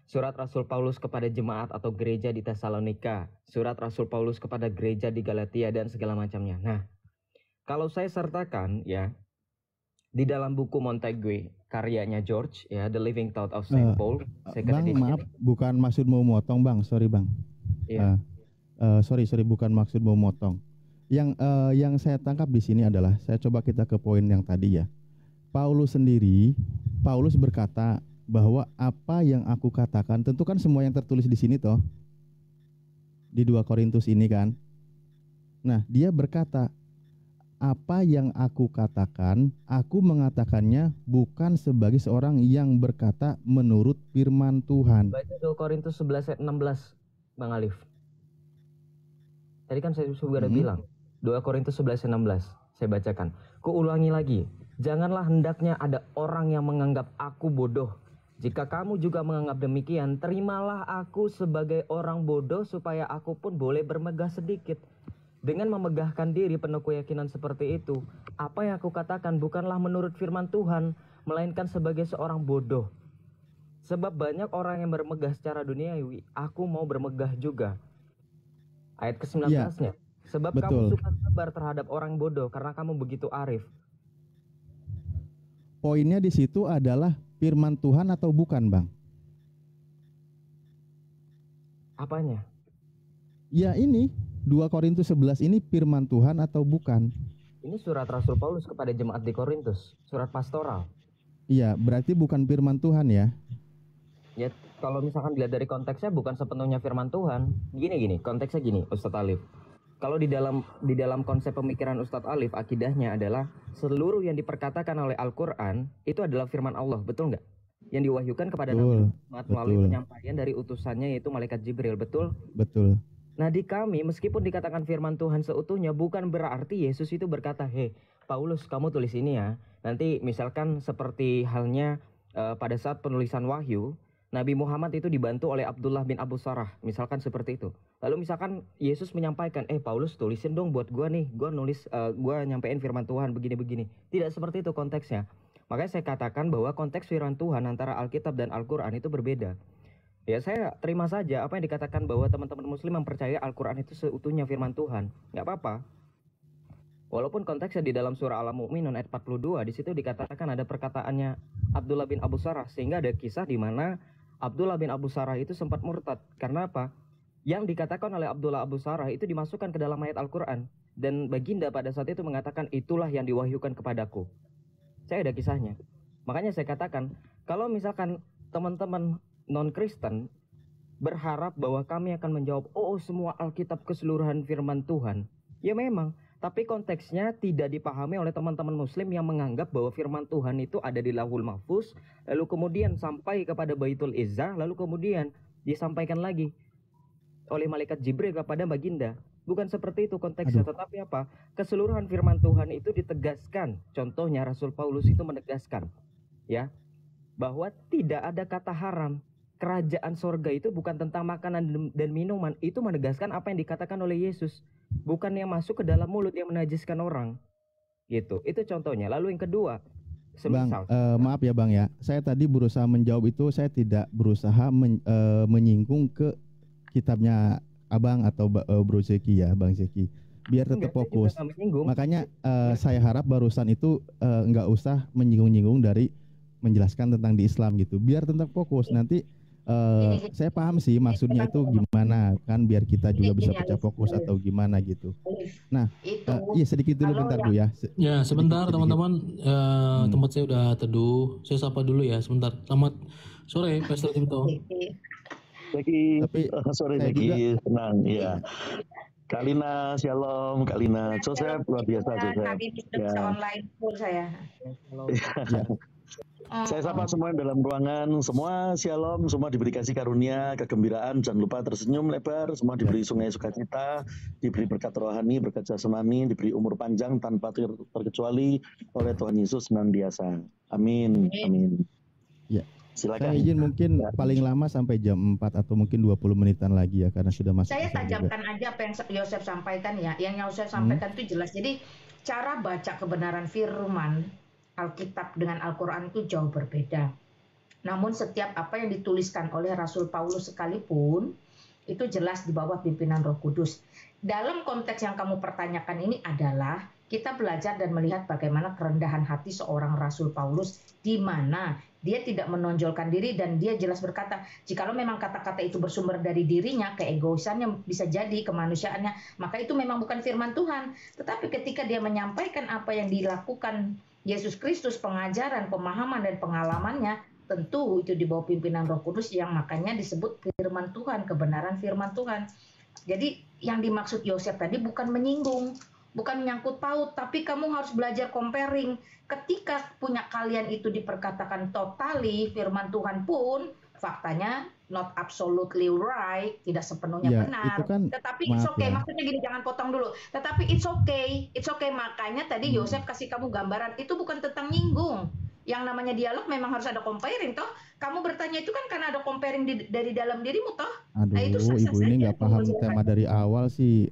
surat Rasul Paulus kepada jemaat atau gereja di Tesalonika, surat Rasul Paulus kepada gereja di Galatia, dan segala macamnya. Nah, kalau saya sertakan ya, di dalam buku Montague, karyanya George, ya, The Living Thought of Saint Paul. Bang, maaf, bukan maksud mau motong bang, sorry bang. Iya. Sorry, bukan maksud mau motong. Yang saya tangkap di sini adalah, saya coba kita ke poin yang tadi ya. Paulus berkata bahwa apa yang aku katakan, tentu kan semua yang tertulis di sini toh, di 2 Korintus ini kan. Nah, dia berkata, apa yang aku katakan, aku mengatakannya bukan sebagai seorang yang berkata menurut firman Tuhan. Baca 2 Korintus 11 ayat 16, Bang Alif. Tadi kan saya sudah bilang, 2 Korintus 11 ayat 16, saya bacakan. Kuulangi lagi, janganlah hendaknya ada orang yang menganggap aku bodoh. Jika kamu juga menganggap demikian, terimalah aku sebagai orang bodoh supaya aku pun boleh bermegah sedikit. Dengan memegahkan diri penuh keyakinan seperti itu, apa yang aku katakan bukanlah menurut firman Tuhan, melainkan sebagai seorang bodoh. Sebab banyak orang yang bermegah secara duniawi, aku mau bermegah juga. Ayat ke-19-nya. Sebab betul. Kamu suka sabar terhadap orang bodoh karena kamu begitu arif. Poinnya di situ adalah firman Tuhan atau bukan, Bang? Apanya? Ya ini 2 Korintus 11 ini firman Tuhan atau bukan? Ini surat Rasul Paulus kepada jemaat di Korintus, surat pastoral. Iya, berarti bukan firman Tuhan ya? Ya, kalau misalkan dilihat dari konteksnya bukan sepenuhnya firman Tuhan. Gini, konteksnya gini, Ustadz Alif. Kalau di dalam konsep pemikiran Ustadz Alif, akidahnya adalah seluruh yang diperkatakan oleh Al-Quran itu adalah firman Allah, betul nggak? Yang diwahyukan kepada Nabi Muhammad melalui penyampaian dari utusannya yaitu malaikat Jibril, betul? Betul. Nah, di kami meskipun dikatakan firman Tuhan seutuhnya, bukan berarti Yesus itu berkata, "Hei, Paulus, kamu tulis ini ya." Nanti misalkan seperti halnya pada saat penulisan wahyu, Nabi Muhammad itu dibantu oleh Abdullah bin Abu Sarah, misalkan seperti itu. Lalu misalkan Yesus menyampaikan, Paulus tulisin dong buat gua nih, gua nulis, gua nyampein firman Tuhan begini-begini. Tidak seperti itu konteksnya. Makanya saya katakan bahwa konteks firman Tuhan antara Alkitab dan Al-Quran itu berbeda. Ya, saya terima saja apa yang dikatakan bahwa teman-teman muslim mempercayai Al-Quran itu seutuhnya firman Tuhan. Nggak apa-apa. Walaupun konteksnya di dalam surah Al-Mu'minun ayat 42, di situ dikatakan ada perkataannya Abdullah bin Abu Sarah, sehingga ada kisah di mana Abdullah bin Abu Sarah itu sempat murtad. Karena apa? Yang dikatakan oleh Abdullah Abu Sarah itu dimasukkan ke dalam ayat Al-Quran. Dan baginda pada saat itu mengatakan, itulah yang diwahyukan kepadaku. Saya ada kisahnya. Makanya saya katakan, kalau misalkan teman-teman non-Kristen berharap bahwa kami akan menjawab, semua Alkitab keseluruhan firman Tuhan. Ya memang. Tapi konteksnya tidak dipahami oleh teman-teman muslim yang menganggap bahwa firman Tuhan itu ada di Lauhul Mahfuz, lalu kemudian sampai kepada Baitul Izzah, lalu kemudian disampaikan lagi oleh malaikat Jibril kepada baginda. Bukan seperti itu konteksnya, tetapi apa? Keseluruhan firman Tuhan itu ditegaskan. Contohnya Rasul Paulus itu menegaskan, ya. bahwa tidak ada kata haram. Kerajaan sorga itu bukan tentang makanan dan minuman, itu menegaskan apa yang dikatakan oleh Yesus, bukan yang masuk ke dalam mulut yang menajiskan orang. Gitu. Itu contohnya. Lalu yang kedua, Bang, semisal maaf ya Bang ya, saya tadi berusaha menjawab itu, saya tidak berusaha menyinggung ke kitabnya Abang atau Bro Zeki ya, Bang Zeki, biar tetap fokus. Makanya saya harap barusan itu nggak usah menyinggung-nyinggung dari menjelaskan tentang di Islam gitu, biar tetap fokus. Nanti saya paham sih maksudnya itu gimana kan, biar kita juga bisa pecah fokus atau gimana gitu. Nah, iya sedikit dulu bentar Bu ya. Ya sebentar teman-teman, tempat saya udah teduh. Saya sapa dulu ya sebentar. Selamat sore Pastor Cipto. Tapi sore Zeki, senang ya. Kalina, shalom, Kalina, Joseph luar biasa Joseph. Bisa online full saya. Saya sapa semua yang dalam ruangan, semua shalom, semua diberi kasih karunia, kegembiraan, jangan lupa tersenyum lebar, semua diberi sungai sukacita, diberi berkat rohani, berkat jasmani, diberi umur panjang tanpa terkecuali oleh Tuhan Yesus senantiasa. Amin. Amin. Ya. Silakan. Saya izin mungkin paling lama sampai jam 4 atau mungkin 20 menitan lagi ya, karena sudah masuk. Saya tajamkan aja apa yang Yosef sampaikan ya. Yang Yosef sampaikan itu jelas. Jadi cara baca kebenaran firman Alkitab dengan Al-Quran itu jauh berbeda. Namun setiap apa yang dituliskan oleh Rasul Paulus sekalipun itu jelas di bawah pimpinan Roh Kudus. Dalam konteks yang kamu pertanyakan ini adalah kita belajar dan melihat bagaimana kerendahan hati seorang Rasul Paulus, di mana dia tidak menonjolkan diri dan dia jelas berkata, jikalau memang kata-kata itu bersumber dari dirinya, keegoisannya bisa jadi, kemanusiaannya, maka itu memang bukan firman Tuhan. Tetapi ketika dia menyampaikan apa yang dilakukan Yesus Kristus, pengajaran, pemahaman, dan pengalamannya, tentu itu di bawah pimpinan Roh Kudus yang makanya disebut firman Tuhan, kebenaran firman Tuhan. Jadi yang dimaksud Yosef tadi bukan menyinggung, bukan menyangkut paut, tapi kamu harus belajar comparing. Ketika punya kalian itu diperkatakan totally firman Tuhan pun, faktanya not absolutely right, tidak sepenuhnya ya, benar. Kan, tetapi it's okay, maksudnya gini, jangan potong dulu. Tetapi it's okay. Makanya tadi Yosef kasih kamu gambaran, itu bukan tentang nyinggung. Yang namanya dialog memang harus ada comparing, toh. Kamu bertanya itu kan karena ada comparing dari dalam dirimu, toh. Aduh, nah, itu Ibu ini nggak paham tema dari awal sih.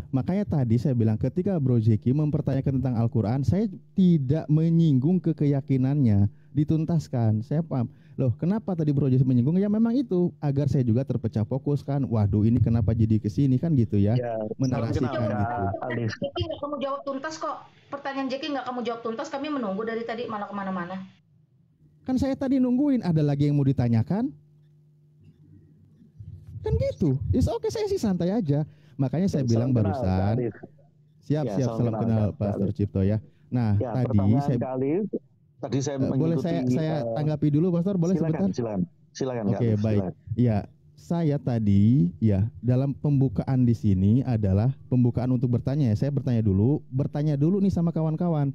Makanya tadi saya bilang ketika Bro Zeki mempertanyakan tentang Al-Quran, saya tidak menyinggung ke keyakinannya, dituntaskan. Saya paham. Loh, kenapa tadi Bro Zeki menyinggung? Ya memang itu, agar saya juga terpecah fokus kan. Waduh, ini kenapa jadi kesini kan gitu ya. Menarasikan gitu. Zeki nggak kamu jawab tuntas kok. Pertanyaan Zeki nggak kamu jawab tuntas, kami menunggu dari tadi malah kemana-mana. Kan saya tadi nungguin, ada lagi yang mau ditanyakan? Kan gitu. It's okay, saya sih santai aja. Makanya saya bilang barusan, siap, salam kenal Pastor Cipto ya. Nah, tadi saya boleh saya tanggapi dulu Pastor, boleh sebentar? Silakan. Oke, baik. Ya, saya tadi ya dalam pembukaan di sini adalah pembukaan untuk bertanya ya. Saya bertanya dulu nih sama kawan-kawan.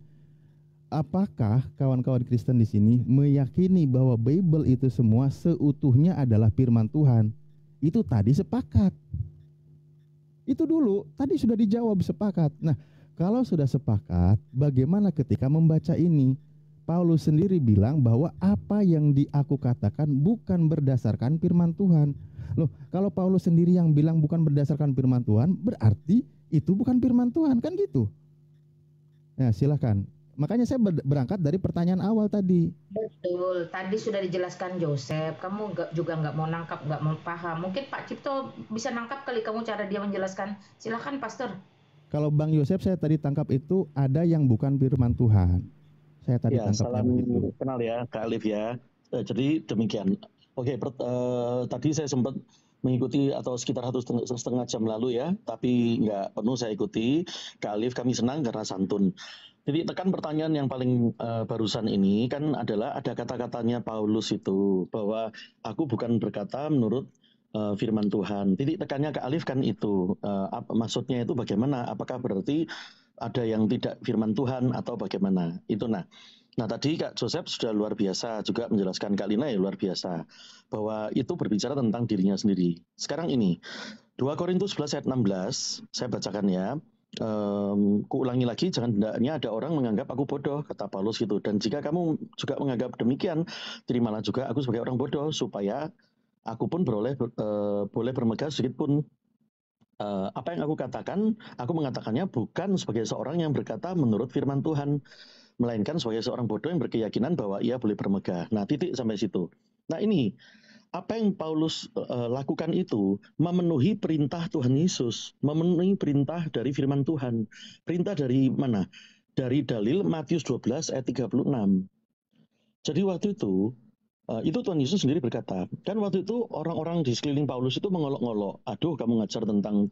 Apakah kawan-kawan Kristen di sini meyakini bahwa Bible itu semua seutuhnya adalah firman Tuhan? Itu tadi sepakat. Itu dulu, tadi sudah dijawab sepakat. Nah, kalau sudah sepakat, bagaimana ketika membaca ini? Paulus sendiri bilang bahwa apa yang aku katakan bukan berdasarkan firman Tuhan. Loh, kalau Paulus sendiri yang bilang bukan berdasarkan firman Tuhan, berarti itu bukan firman Tuhan, kan gitu? Nah, silakan. Makanya saya berangkat dari pertanyaan awal tadi. Betul, tadi sudah dijelaskan Joseph. Kamu juga nggak mau nangkap, nggak mau paham. Mungkin Pak Cipto bisa nangkap kali kamu cara dia menjelaskan. Silakan, Pastor. Kalau Bang Yosef saya tadi tangkap itu ada yang bukan firman Tuhan. Saya tadi tangkapnya begitu. Kenal ya, Kak Alif ya. Jadi demikian. Oke, tadi saya sempat mengikuti atau sekitar 1,5 jam lalu ya, tapi nggak penuh saya ikuti. Kak Alif, kami senang karena santun. Jadi tekan pertanyaan yang paling barusan ini kan adalah ada kata-katanya Paulus itu bahwa aku bukan berkata menurut firman Tuhan. Titik tekannya Kak Alif kan itu maksudnya itu bagaimana? Apakah berarti ada yang tidak firman Tuhan atau bagaimana? Itu nah tadi Kak Joseph sudah luar biasa juga menjelaskan, Kak Lina ya luar biasa bahwa itu berbicara tentang dirinya sendiri. Sekarang ini 2 Korintus 11 ayat 16 saya bacakan ya. kuulangi lagi, jangan hendaknya ada orang menganggap aku bodoh, kata Paulus gitu. Dan jika kamu juga menganggap demikian, terimalah juga aku sebagai orang bodoh, supaya aku pun boleh bermegah sedikit pun. Apa yang aku mengatakannya bukan sebagai seorang yang berkata menurut firman Tuhan, melainkan sebagai seorang bodoh yang berkeyakinan bahwa ia boleh bermegah. Nah, titik sampai situ. Nah, ini apa yang Paulus lakukan itu memenuhi perintah Tuhan Yesus, memenuhi perintah dari firman Tuhan. Perintah dari mana? Dari dalil Matius 12 ayat 36. Jadi waktu itu Tuhan Yesus sendiri berkata, kan waktu itu orang-orang di sekeliling Paulus itu mengolok-ngolok, aduh kamu ngajar tentang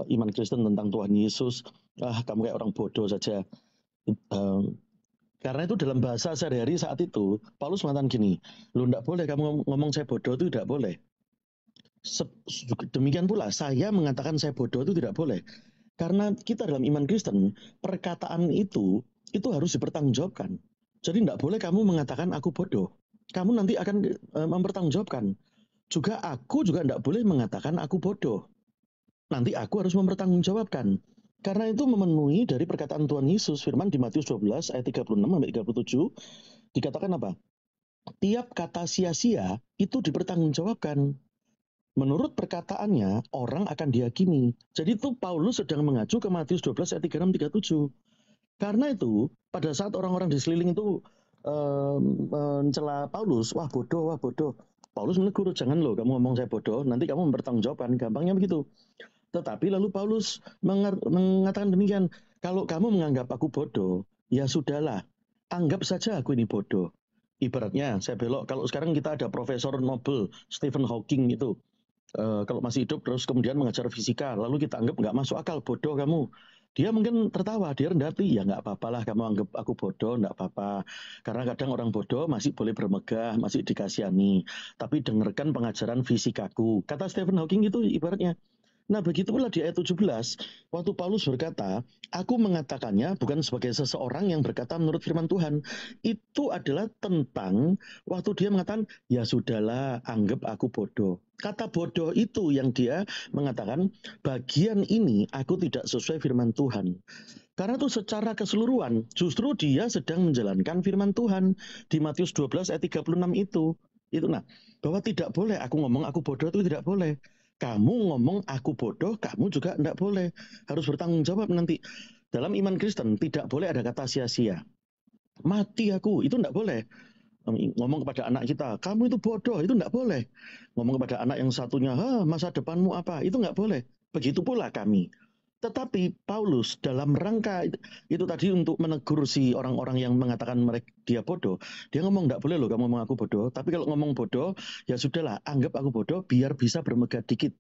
iman Kristen, tentang Tuhan Yesus, kamu kayak orang bodoh saja. Karena itu dalam bahasa sehari-hari saat itu, Paulus mengatakan gini, lu enggak boleh kamu ngomong saya bodoh, itu tidak boleh. Demikian pula saya mengatakan saya bodoh itu tidak boleh. Karena kita dalam iman Kristen, perkataan itu harus dipertanggungjawabkan. Jadi enggak boleh kamu mengatakan aku bodoh. Kamu nanti akan mempertanggungjawabkan. Juga aku juga enggak boleh mengatakan aku bodoh. Nanti aku harus mempertanggungjawabkan. Karena itu memenuhi dari perkataan Tuhan Yesus, firman di Matius 12 ayat 36 sampai 37, dikatakan apa? Tiap kata sia-sia itu dipertanggungjawabkan. Menurut perkataannya, orang akan dihakimi. Jadi itu Paulus sedang mengacu ke Matius 12 ayat 36-37. Karena itu, pada saat orang-orang di sekeliling itu mencela Paulus, wah bodoh. Paulus menegur, jangan loh kamu ngomong saya bodoh, nanti kamu mempertanggungjawabkan, gampangnya begitu. Tetapi lalu Paulus mengatakan demikian, kalau kamu menganggap aku bodoh, ya sudahlah, anggap saja aku ini bodoh. Ibaratnya saya belok, kalau sekarang kita ada Profesor Nobel Stephen Hawking itu, kalau masih hidup terus kemudian mengajar fisika, lalu kita anggap nggak masuk akal, bodoh kamu. Dia mungkin tertawa, dia rendah hati, ya nggak apa-apalah kamu anggap aku bodoh, nggak apa-apa. Karena kadang orang bodoh masih boleh bermegah, masih dikasihani. Tapi dengarkan pengajaran fisikaku. Kata Stephen Hawking itu ibaratnya. Nah, begitu pula di ayat 17, waktu Paulus berkata, aku mengatakannya bukan sebagai seseorang yang berkata menurut firman Tuhan. Itu adalah tentang waktu dia mengatakan, ya sudahlah, anggap aku bodoh. Kata bodoh itu yang dia mengatakan, bagian ini aku tidak sesuai firman Tuhan. Karena itu secara keseluruhan, justru dia sedang menjalankan firman Tuhan. Di Matius 12 ayat 36 itu. Nah, bahwa tidak boleh aku ngomong aku bodoh itu tidak boleh. Kamu ngomong aku bodoh, kamu juga tidak boleh. Harus bertanggung jawab nanti. Dalam iman Kristen tidak boleh ada kata sia-sia. Mati aku, itu tidak boleh. Ngomong kepada anak kita, kamu itu bodoh, itu tidak boleh. Ngomong kepada anak yang satunya, masa depanmu apa, itu tidak boleh. Begitu pula kami. Tetapi Paulus dalam rangka itu tadi untuk menegur si orang-orang yang mengatakan mereka dia bodoh, dia ngomong tidak boleh loh kamu ngomong aku bodoh. Tapi kalau ngomong bodoh, ya sudahlah, anggap aku bodoh biar bisa bermegah dikit.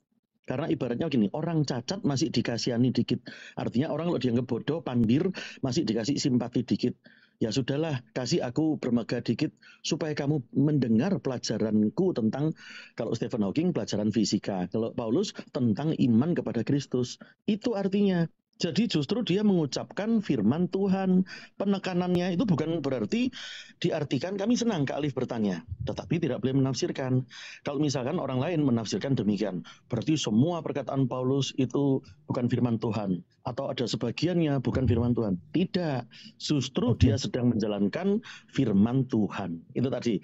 Karena ibaratnya gini, orang cacat masih dikasihani dikit. Artinya orang kalau dianggap bodoh, pandir, masih dikasih simpati dikit. Ya sudahlah, kasih aku bermegah dikit supaya kamu mendengar pelajaranku tentang, kalau Stephen Hawking pelajaran fisika, kalau Paulus tentang iman kepada Kristus. Itu artinya. Jadi justru dia mengucapkan firman Tuhan. Penekanannya itu bukan berarti diartikan kami senang Kak Alif bertanya, tetapi tidak boleh menafsirkan. Kalau misalkan orang lain menafsirkan demikian, berarti semua perkataan Paulus itu bukan firman Tuhan, atau ada sebagiannya bukan firman Tuhan. Tidak, justru dia sedang menjalankan firman Tuhan. Itu tadi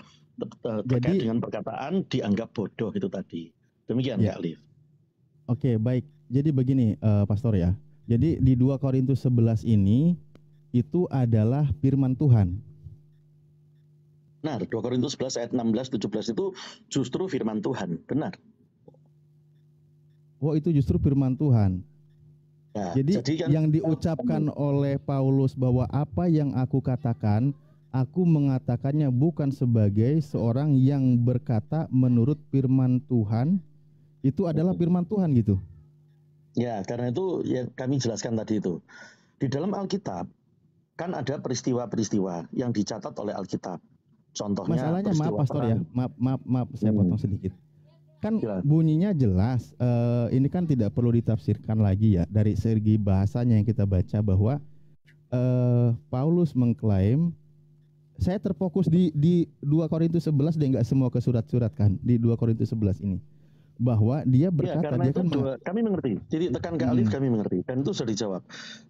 terkait dengan perkataan dianggap bodoh itu tadi. Demikian Kak Alif. Oke, baik. Jadi begini Pastor ya. Jadi di 2 Korintus 11 ini itu adalah firman Tuhan. Benar, 2 Korintus 11 ayat 16-17 itu justru firman Tuhan, benar. Oh, itu justru firman Tuhan. Ya, jadi kan, yang diucapkan oleh Paulus bahwa apa yang aku katakan, aku mengatakannya bukan sebagai seorang yang berkata menurut firman Tuhan, itu adalah firman Tuhan gitu. Ya, karena itu yang kami jelaskan tadi itu. Di dalam Alkitab kan ada peristiwa-peristiwa yang dicatat oleh Alkitab. Contohnya masalahnya maaf Pastor ya, maaf saya potong sedikit. Kan bunyinya jelas, ini kan tidak perlu ditafsirkan lagi ya, dari segi bahasanya yang kita baca bahwa Paulus mengklaim, saya terfokus di 2 Korintus 11 dan nggak semua ke surat-surat kan, di 2 Korintus 11 ini. bahwa dia Ya, berkata karena dia itu kan kami mengerti. Jadi tekan ke Alif kami mengerti. Dan itu sudah dijawab.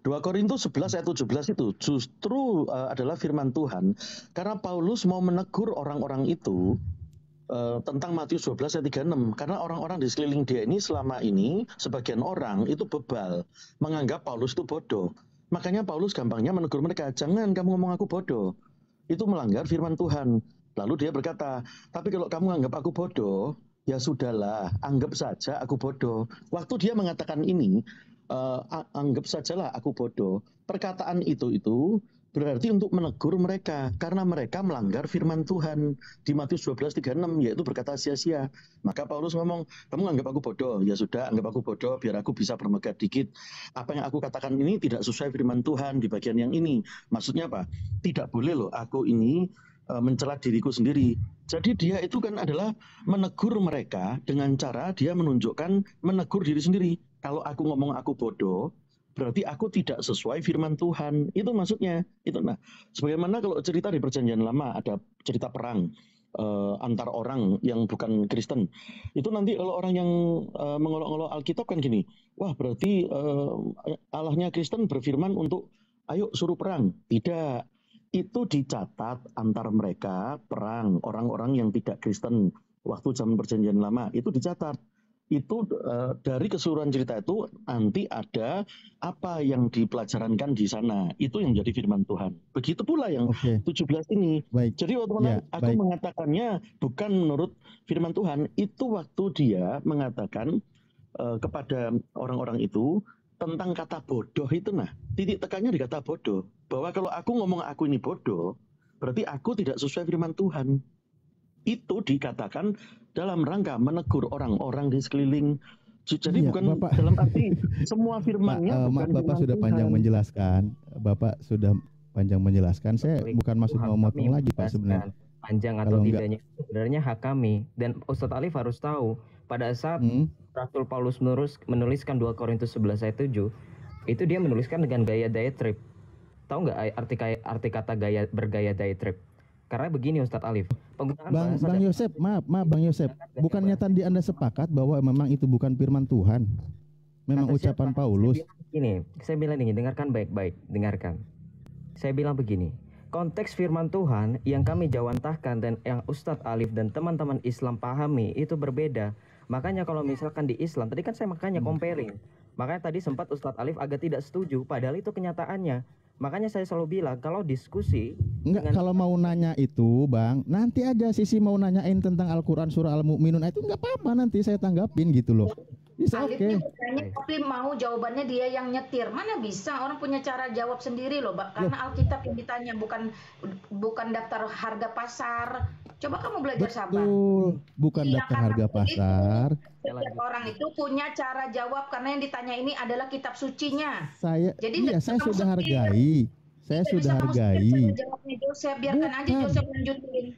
2 Korintus 11 ayat 17 itu justru adalah firman Tuhan. Karena Paulus mau menegur orang-orang itu tentang Matius 12 ayat 36. Karena orang-orang di sekeliling dia ini selama ini, sebagian orang itu bebal. Menganggap Paulus itu bodoh. Makanya Paulus gampangnya menegur mereka. Jangan kamu ngomong aku bodoh. Itu melanggar firman Tuhan. Lalu dia berkata, tapi kalau kamu anggap aku bodoh, ya sudahlah, anggap saja aku bodoh. Waktu dia mengatakan ini, anggap sajalah aku bodoh. Perkataan itu berarti untuk menegur mereka, karena mereka melanggar firman Tuhan. Di Matius 12:36, yaitu berkata sia-sia. Maka Paulus ngomong, kamu anggap aku bodoh, ya sudah, anggap aku bodoh, biar aku bisa bermegah dikit. Apa yang aku katakan ini tidak sesuai firman Tuhan di bagian yang ini. Maksudnya apa? Tidak boleh loh, aku ini mencela diriku sendiri. Jadi dia itu kan adalah menegur mereka dengan cara dia menunjukkan menegur diri sendiri. Kalau aku ngomong aku bodoh, berarti aku tidak sesuai firman Tuhan. Itu maksudnya. Itu nah, sebagaimana kalau cerita di Perjanjian Lama ada cerita perang antar orang yang bukan Kristen. Itu nanti kalau orang yang mengolok-olok Alkitab kan gini, wah berarti Allahnya Kristen berfirman untuk ayo suruh perang. Tidak. Itu dicatat antar mereka perang orang-orang yang tidak Kristen waktu zaman Perjanjian Lama itu dicatat. Itu dari keseluruhan cerita itu nanti ada apa yang dipelajarankan di sana. Itu yang jadi firman Tuhan. Begitu pula yang 17 ini. Baik. Jadi waktu aku mengatakannya bukan menurut firman Tuhan, itu waktu dia mengatakan kepada orang-orang itu tentang kata bodoh itu, nah titik tekannya di kata bodoh, bahwa kalau aku ngomong aku ini bodoh berarti aku tidak sesuai firman Tuhan. Itu dikatakan dalam rangka menegur orang-orang di sekeliling. Jadi bukan Bapak, dalam arti semua firmannya bukan Bapak sudah Tuhan. Bapak sudah panjang menjelaskan. Saya bukan maksud mau motong lagi Pak sebenarnya. Panjang atau tidaknya sebenarnya hak kami. Dan Ustadz Alif harus tahu pada saat Rasul Paulus menuliskan 2 Korintus 11 ayat 7, itu dia menuliskan dengan gaya diatrib. Tahu nggak arti kata bergaya diatrib? Karena begini Ustadz Alif, Bang Yosep, maaf Bang Yosep, bukannya tadi Anda sepakat bahwa memang itu bukan firman Tuhan, memang ucapan Paulus? Saya bilang ini, dengarkan baik-baik, dengarkan. Saya bilang begini, konteks firman Tuhan yang kami jawantahkan dan yang Ustadz Alif dan teman-teman Islam pahami itu berbeda. Makanya kalau misalkan di Islam, tadi kan saya makanya comparing. Makanya tadi sempat Ustadz Alif agak tidak setuju, padahal itu kenyataannya. Makanya saya selalu bilang, kalau diskusi... Kalau mau nanya itu Bang, nanti aja Sisi mau nanyain tentang Al-Quran surah Al-Mu'minun, itu nggak apa-apa, nanti saya tanggapin gitu loh. Bisa Alifnya bertanya, tapi mau jawabannya dia yang nyetir. Mana bisa, orang punya cara jawab sendiri loh, karena Alkitab yang ditanya, bukan daftar harga pasar. Coba kamu belajar sabar. Bukan daftar harga pasar. Setiap orang itu punya cara jawab, karena yang ditanya ini adalah kitab sucinya. Saya sudah hargai. Saya sudah hargai. Joseph, biarkan aja Joseph lanjutin.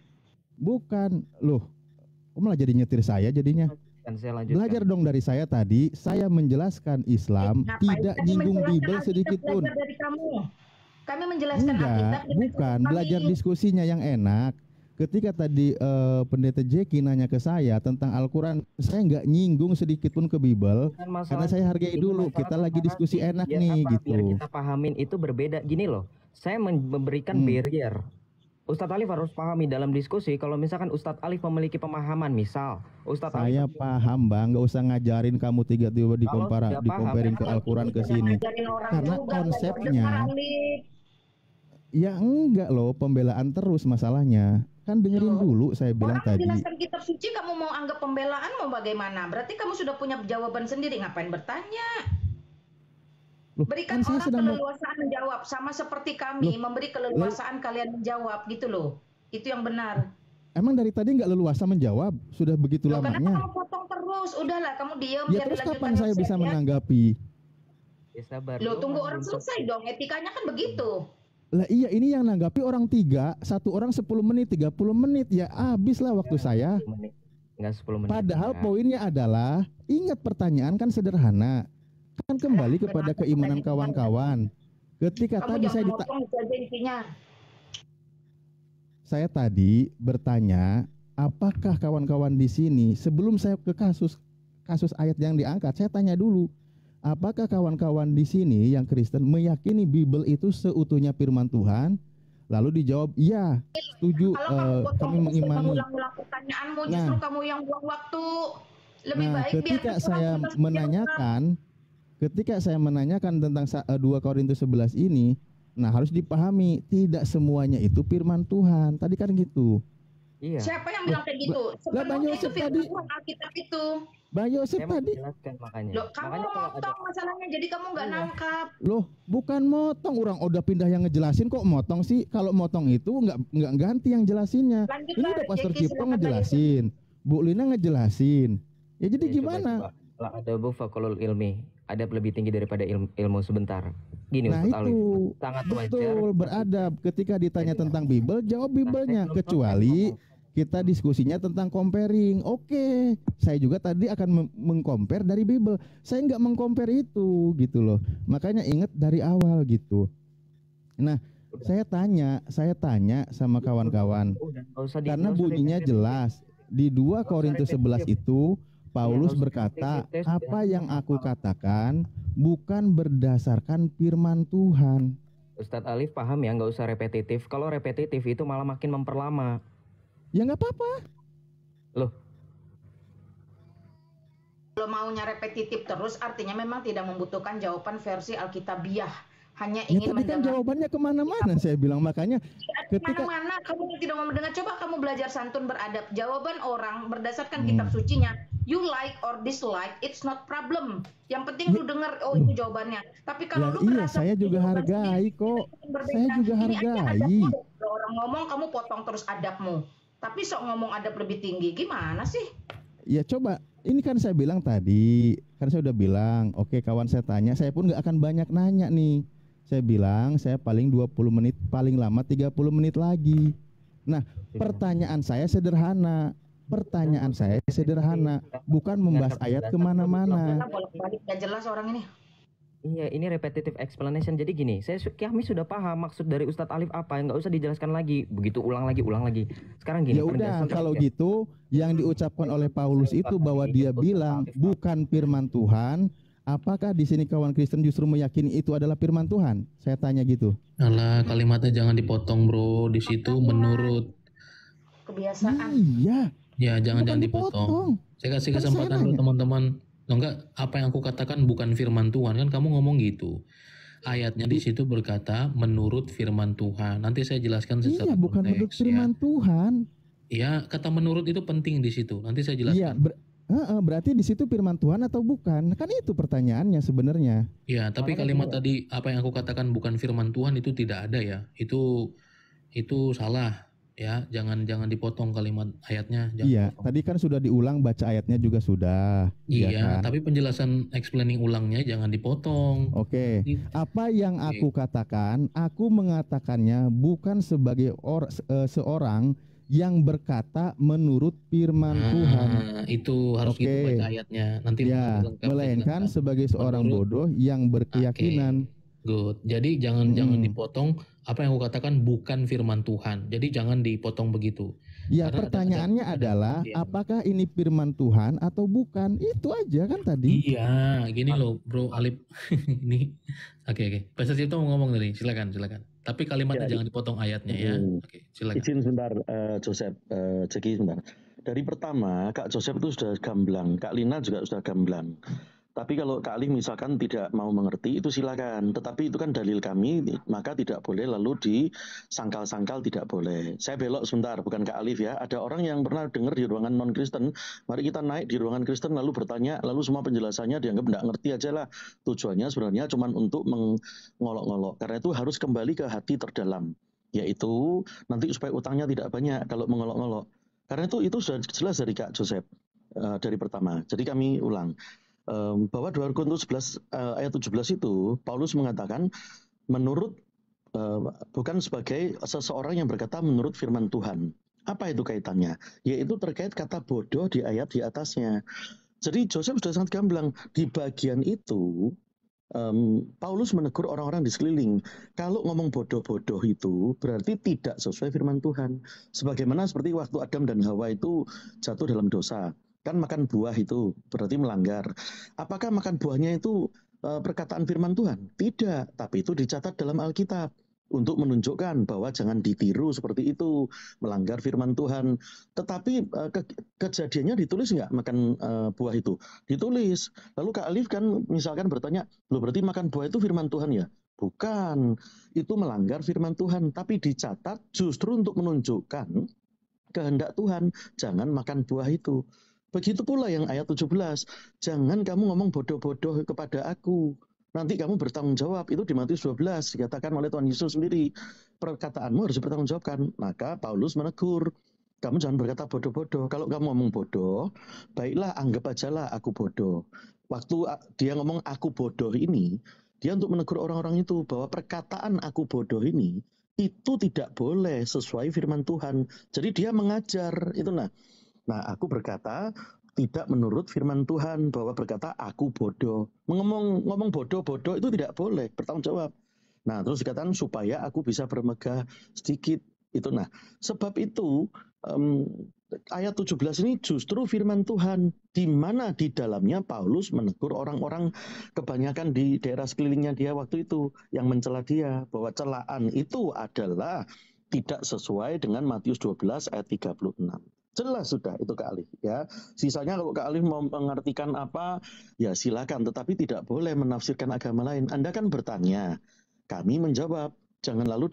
Bukan, loh. Kok malah jadi nyetir saya jadinya? Belajar dong dari saya tadi. Saya menjelaskan Islam tidak nyinggung Bible sedikit pun. Kami menjelaskan Alkitab. Bukan belajar diskusinya yang enak. Ketika tadi pendeta Jeki nanya ke saya tentang Al-Quran, saya nggak nyinggung sedikit pun ke Bible, karena saya hargai dulu. Kita lagi diskusi enak nih, gitu. Biar kita pahamin itu berbeda. Gini loh, saya memberikan barrier. Ustadz Alif harus pahami dalam diskusi, kalau misalkan Ustadz Alif memiliki pemahaman, misal Ustadz saya Alif paham Bang, nggak usah ngajarin kamu tiba-tiba dikomparin ke Al-Quran ke sini. Karena konsepnya, ya enggak loh, pembelaan terus masalahnya. Kan dengerin dulu saya bilang tadi. Orang menjelaskan kitab suci, kamu mau anggap pembelaan mau bagaimana? Berarti kamu sudah punya jawaban sendiri, ngapain bertanya? Berikan orang keleluasaan menjawab, sama seperti kami memberi keleluasaan kalian menjawab gitu loh. Itu yang benar. Emang dari tadi nggak leluasa menjawab? Sudah begitu lamanya. Kenapa kamu potong terus? Udahlah, kamu diam. Ya terus kapan saya bisa menanggapi? Ya sabar. Loh, tunggu orang selesai dong. Etikanya kan begitu. Lah iya, ini yang nanggapi orang 3, satu orang 10 menit, 30 menit. Ya habis lah waktu saya. Enggak 10 menit. Padahal poinnya adalah, ingat pertanyaan kan sederhana. Kan kembali kepada keimanan kawan-kawan. Ketika tadi saya tadi bertanya, apakah kawan-kawan di sini sebelum saya ke kasus kasus ayat yang diangkat. Saya tanya dulu, apakah kawan-kawan di sini yang Kristen meyakini Bible itu seutuhnya firman Tuhan? Lalu dijawab, iya, setuju, Kalau kamu kami mengimani. mengulang-ulang pertanyaanmu, Nah. justru kamu yang buang waktu. Lebih Nah, baik biar ketika kita saya langsung jawab. menanyakan tentang 2 Korintus 11 ini, nah harus dipahami tidak semuanya itu firman Tuhan. Tadi kan gitu. Iya. Siapa yang bilang kayak gitu? Lah, Bang Sepenuhnya itu Yosef firman tadi. Tuhan Alkitab itu. Bang Yosef Saya mau tadi. jelaskan makanya. Loh, kamu Makanya kalau ada motong masalahnya, jadi kamu nggak Iya. nangkap. Loh, bukan motong, orang udah pindah yang ngejelasin kok motong sih. Kalau motong itu nggak ganti yang jelasinnya. Ini Lanjutlah, udah Pastor Jeki, Cipto silakan ngejelasin, Bu Lina ngejelasin. Ya jadi Ya, gimana? Coba. Ada bu fakulul ilmi, ada lebih tinggi daripada ilmu sebentar. Gini Nah Ustaz Alif, itu sangat wajar. betul, beradab. Ketika ditanya Jadi, tentang Bible, jawab Bible-nya. Nah, saya belum Kecuali selesai kita diskusinya tentang comparing. Oke, saya juga tadi akan mengcompare dari Bible. Saya nggak mengcompare itu gitu loh. Makanya ingat dari awal gitu. Nah, saya tanya sama kawan-kawan. Udah, nggak usah Karena nggak usah bunyinya repetitif. jelas. Di 2 usah Korintus 11 repetitif. itu Paulus nggak usah berkata, repetitif, apa sudah. yang aku katakan bukan berdasarkan firman Tuhan. Ustadz Alif paham ya, nggak usah repetitif. Kalau repetitif itu malah makin memperlama. Ya nggak apa-apa. Loh, Kalau maunya repetitif terus, artinya memang tidak membutuhkan jawaban versi Alkitabiah. Hanya Ya ingin tadi kan mendengar. jawabannya kemana-mana saya bilang. Makanya ketika Mana-mana kamu yang tidak mau mendengar, coba kamu belajar santun beradab. Jawaban orang berdasarkan Hmm. kitab sucinya, you like or dislike, it's not problem. Yang penting lu dengar, oh itu jawabannya. Tapi kalau Ya lu iya, berasa saya juga jawaban hargai sendiri, kok. itu berbeda. Saya juga Ini aja hargai. adabmu. Kalau orang ngomong kamu potong terus adabmu. Tapi sok ngomong adab lebih tinggi, gimana sih? Ya coba, ini kan saya bilang tadi, kan saya udah bilang, oke kawan saya tanya, saya pun nggak akan banyak nanya nih. Saya bilang saya paling 20 menit, paling lama 30 menit lagi. Nah, pertanyaan saya sederhana. Bukan membahas ayat kemana-mana. Karena bolak-balik gak jelas orang ini. iya ini repetitive explanation. Jadi gini, kami sudah paham maksud dari Ustadz Alif apa, nggak usah dijelaskan lagi. Begitu ulang lagi. Sekarang gini. Ya udah, penjelasan kalau terakhir. gitu yang diucapkan oleh Paulus itu bahwa dia bilang bukan firman Tuhan. Apakah di sini kawan Kristen justru meyakini itu adalah firman Tuhan? Saya tanya gitu. Alah, kalimatnya jangan dipotong bro. Di situ menurut. Kebiasaan. Iya. Ya jangan Bukan dipotong. Saya kasih Kan kesempatan saya dulu nanya. teman-teman. Loh, enggak, apa yang aku katakan bukan firman Tuhan, kan kamu ngomong gitu. Ayatnya di situ berkata menurut firman Tuhan. Nanti saya jelaskan secara Iya, bukan menurut konteks, firman Tuhan. Ya, kata menurut itu penting di situ. Nanti saya Iya, jelaskan. berarti di situ firman Tuhan atau bukan? Kan itu pertanyaannya sebenarnya. Ya, tapi Makanya kalimat gini. tadi apa yang aku katakan bukan firman Tuhan itu tidak ada ya. Itu salah ya. Jangan dipotong kalimat ayatnya. Jangan Iya, dipotong. tadi kan sudah diulang, baca ayatnya juga sudah. Iya, kan? tapi penjelasan explaining ulangnya jangan dipotong. Oke. Gitu. Apa yang aku katakan, aku mengatakannya bukan sebagai seorang yang berkata menurut firman Tuhan. Itu harus gitu Oke. baca ayatnya. Nanti Ya, lengkap saya melainkan jelaskan. sebagai seorang Menurut- bodoh yang berkeyakinan. Good. Jadi jangan dipotong. Apa yang aku katakan bukan firman Tuhan. Jadi jangan dipotong begitu. Ya, Karena pertanyaannya ada adalah iya. apakah ini firman Tuhan atau bukan? Itu aja kan tadi. Iya, gini loh, Bro Alip. Ini oke. Pastor Cipto mau ngomong tadi. Silakan. Tapi kalimatnya Ya, jangan dipotong ayatnya ya. Oke, silakan. Izin sebentar, Joseph, Jeki sebentar. Dari pertama, Kak Joseph itu sudah gamblang, Kak Lina juga sudah gamblang. Tapi kalau Kak Alif misalkan tidak mau mengerti, itu silakan. Tetapi itu kan dalil kami, maka tidak boleh lalu disangkal-sangkal, tidak boleh. Saya belok sebentar, bukan Kak Alif ya. Ada orang yang pernah dengar di ruangan non-Kristen, mari kita naik di ruangan Kristen lalu bertanya, lalu semua penjelasannya dianggap tidak ngerti aja lah. Tujuannya sebenarnya cuma untuk mengolok-ngolok. Karena itu harus kembali ke hati terdalam. Yaitu nanti supaya utangnya tidak banyak kalau mengolok-ngolok. Karena itu sudah jelas dari Kak Joseph dari pertama. Jadi kami ulang. Bahwa 2 Korintus 11 ayat 17 itu Paulus mengatakan menurut bukan sebagai seseorang yang berkata menurut firman Tuhan. Apa itu kaitannya? Yaitu terkait kata bodoh di ayat di atasnya. Jadi Joseph sudah sangat gamblang. Di bagian itu Paulus menegur orang-orang di sekeliling. Kalau ngomong bodoh-bodoh itu berarti tidak sesuai firman Tuhan. Sebagaimana seperti waktu Adam dan Hawa itu jatuh dalam dosa. Kan makan buah itu berarti melanggar. Apakah makan buahnya itu perkataan firman Tuhan? Tidak, tapi itu dicatat dalam Alkitab untuk menunjukkan bahwa jangan ditiru seperti itu, melanggar firman Tuhan. Tetapi kejadiannya ditulis nggak makan buah itu? Ditulis. Lalu Kak Alif kan misalkan bertanya, loh berarti makan buah itu firman Tuhan ya? Bukan, itu melanggar firman Tuhan, tapi dicatat justru untuk menunjukkan kehendak Tuhan, jangan makan buah itu. Begitu pula yang ayat 17, jangan kamu ngomong bodoh-bodoh kepada aku, nanti kamu bertanggung jawab. Itu di Matius 12 dikatakan oleh Tuhan Yesus sendiri, perkataanmu harus bertanggung jawabkan. Maka Paulus menegur, kamu jangan berkata bodoh-bodoh. Kalau kamu ngomong bodoh, baiklah anggap ajalah aku bodoh. Waktu dia ngomong aku bodoh ini, dia untuk menegur orang-orang itu bahwa perkataan aku bodoh ini itu tidak boleh sesuai firman Tuhan. Jadi dia mengajar itu. Nah, aku berkata tidak menurut firman Tuhan, bahwa berkata aku bodoh. Ngomong bodoh-bodoh itu tidak boleh, bertanggung jawab. Nah, terus dikatakan supaya aku bisa bermegah sedikit. Itu. Nah, sebab itu ayat 17 ini justru firman Tuhan, di mana di dalamnya Paulus menegur orang-orang kebanyakan di daerah sekelilingnya dia waktu itu yang mencela dia, bahwa celaan itu adalah tidak sesuai dengan Matius 12 ayat 36. Jelas sudah itu Kak Alif ya. Sisanya kalau Kak Alif mau mengartikan apa ya silakan, tetapi tidak boleh menafsirkan agama lain. Anda kan bertanya, kami menjawab. Jangan lalu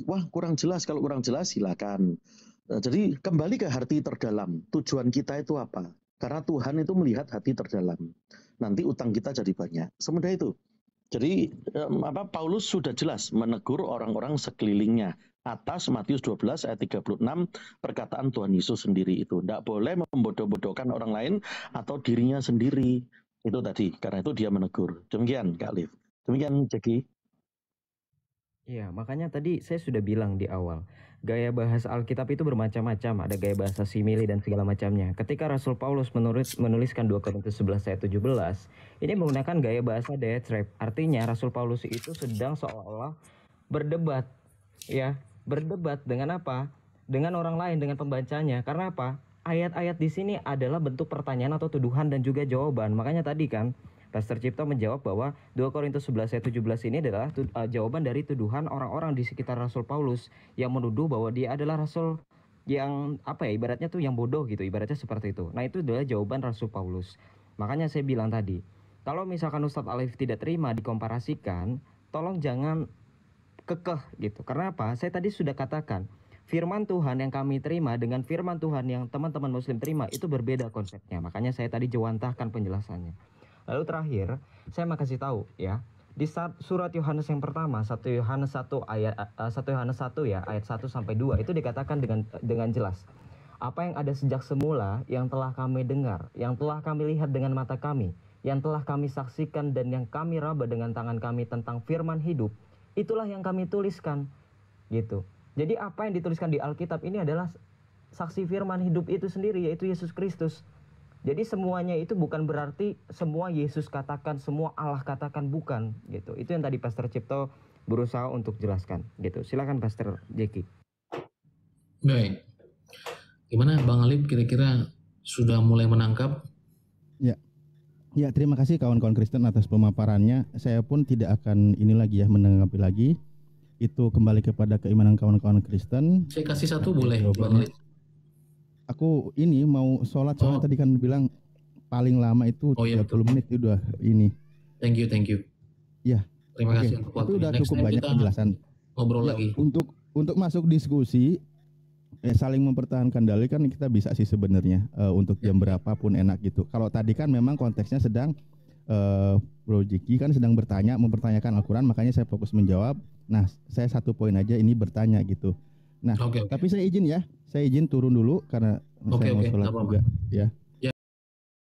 wah kurang jelas. Kalau kurang jelas silakan. Jadi kembali ke hati terdalam. Tujuan kita itu apa? Karena Tuhan itu melihat hati terdalam. Nanti utang kita jadi banyak. Semudah itu. Jadi Paulus sudah jelas menegur orang-orang sekelilingnya atas Matius 12 ayat 36 perkataan Tuhan Yesus sendiri itu. Tidak boleh membodoh-bodohkan orang lain atau dirinya sendiri. Itu tadi, karena itu dia menegur. Demikian Kak Alif. Demikian Jeki. Iya, makanya tadi saya sudah bilang di awal, gaya bahasa Alkitab itu bermacam-macam, ada gaya bahasa simile dan segala macamnya. Ketika Rasul Paulus menuliskan 2 Korintus 11 ayat 17, ini menggunakan gaya bahasa diatribe. Artinya Rasul Paulus itu sedang seolah-olah berdebat, ya, berdebat dengan apa? Dengan orang lain, dengan pembacanya. Karena apa? Ayat-ayat di sini adalah bentuk pertanyaan atau tuduhan dan juga jawaban. Makanya tadi kan Pastor Cipto menjawab bahwa 2 Korintus 11 ayat 17 ini adalah jawaban dari tuduhan orang-orang di sekitar Rasul Paulus yang menuduh bahwa dia adalah rasul yang ibaratnya tuh yang bodoh gitu, ibaratnya seperti itu. Nah, itu adalah jawaban Rasul Paulus. Makanya saya bilang tadi, kalau misalkan Ustadz Alif tidak terima dikomparasikan, tolong jangan kekeh gitu. Karena apa? Saya tadi sudah katakan, firman Tuhan yang kami terima dengan firman Tuhan yang teman-teman muslim terima itu berbeda konsepnya. Makanya saya tadi jawantahkan penjelasannya. Lalu terakhir, saya mau kasih tahu ya, di surat Yohanes yang pertama, 1 Yohanes 1 ayat 1 Yohanes 1 ya, ayat 1 sampai 2 itu dikatakan dengan jelas. Apa yang ada sejak semula yang telah kami dengar, yang telah kami lihat dengan mata kami, yang telah kami saksikan dan yang kami raba dengan tangan kami tentang firman hidup, itulah yang kami tuliskan. Gitu. Jadi apa yang dituliskan di Alkitab ini adalah saksi firman hidup itu sendiri, yaitu Yesus Kristus. Jadi semuanya itu bukan berarti semua Yesus katakan, semua Allah katakan, bukan gitu. Itu yang tadi Pastor Cipto berusaha untuk jelaskan gitu. Silakan Pastor Jeki. Baik. Gimana Bang Alif, kira-kira sudah mulai menangkap? Ya, terima kasih kawan-kawan Kristen atas pemaparannya. Saya pun tidak akan menanggapi lagi. Itu kembali kepada keimanan kawan-kawan Kristen. Saya kasih satu boleh Bang Alif? Aku mau sholat soalnya tadi kan bilang paling lama itu 30 menit itu udah ini. Thank you. Ya. Terima kasih untuk waktunya. Itu udah cukup banyak penjelasan. Ngobrol lagi. Untuk masuk diskusi saling mempertahankan dalil kan kita bisa sih sebenarnya untuk jam berapapun enak gitu. Kalau tadi kan memang konteksnya sedang Bro Jiki kan sedang mempertanyakan Al-Quran, makanya saya fokus menjawab. Nah, saya satu poin aja ini bertanya gitu. Nah, tapi saya izin turun dulu karena saya mau sholat juga ya.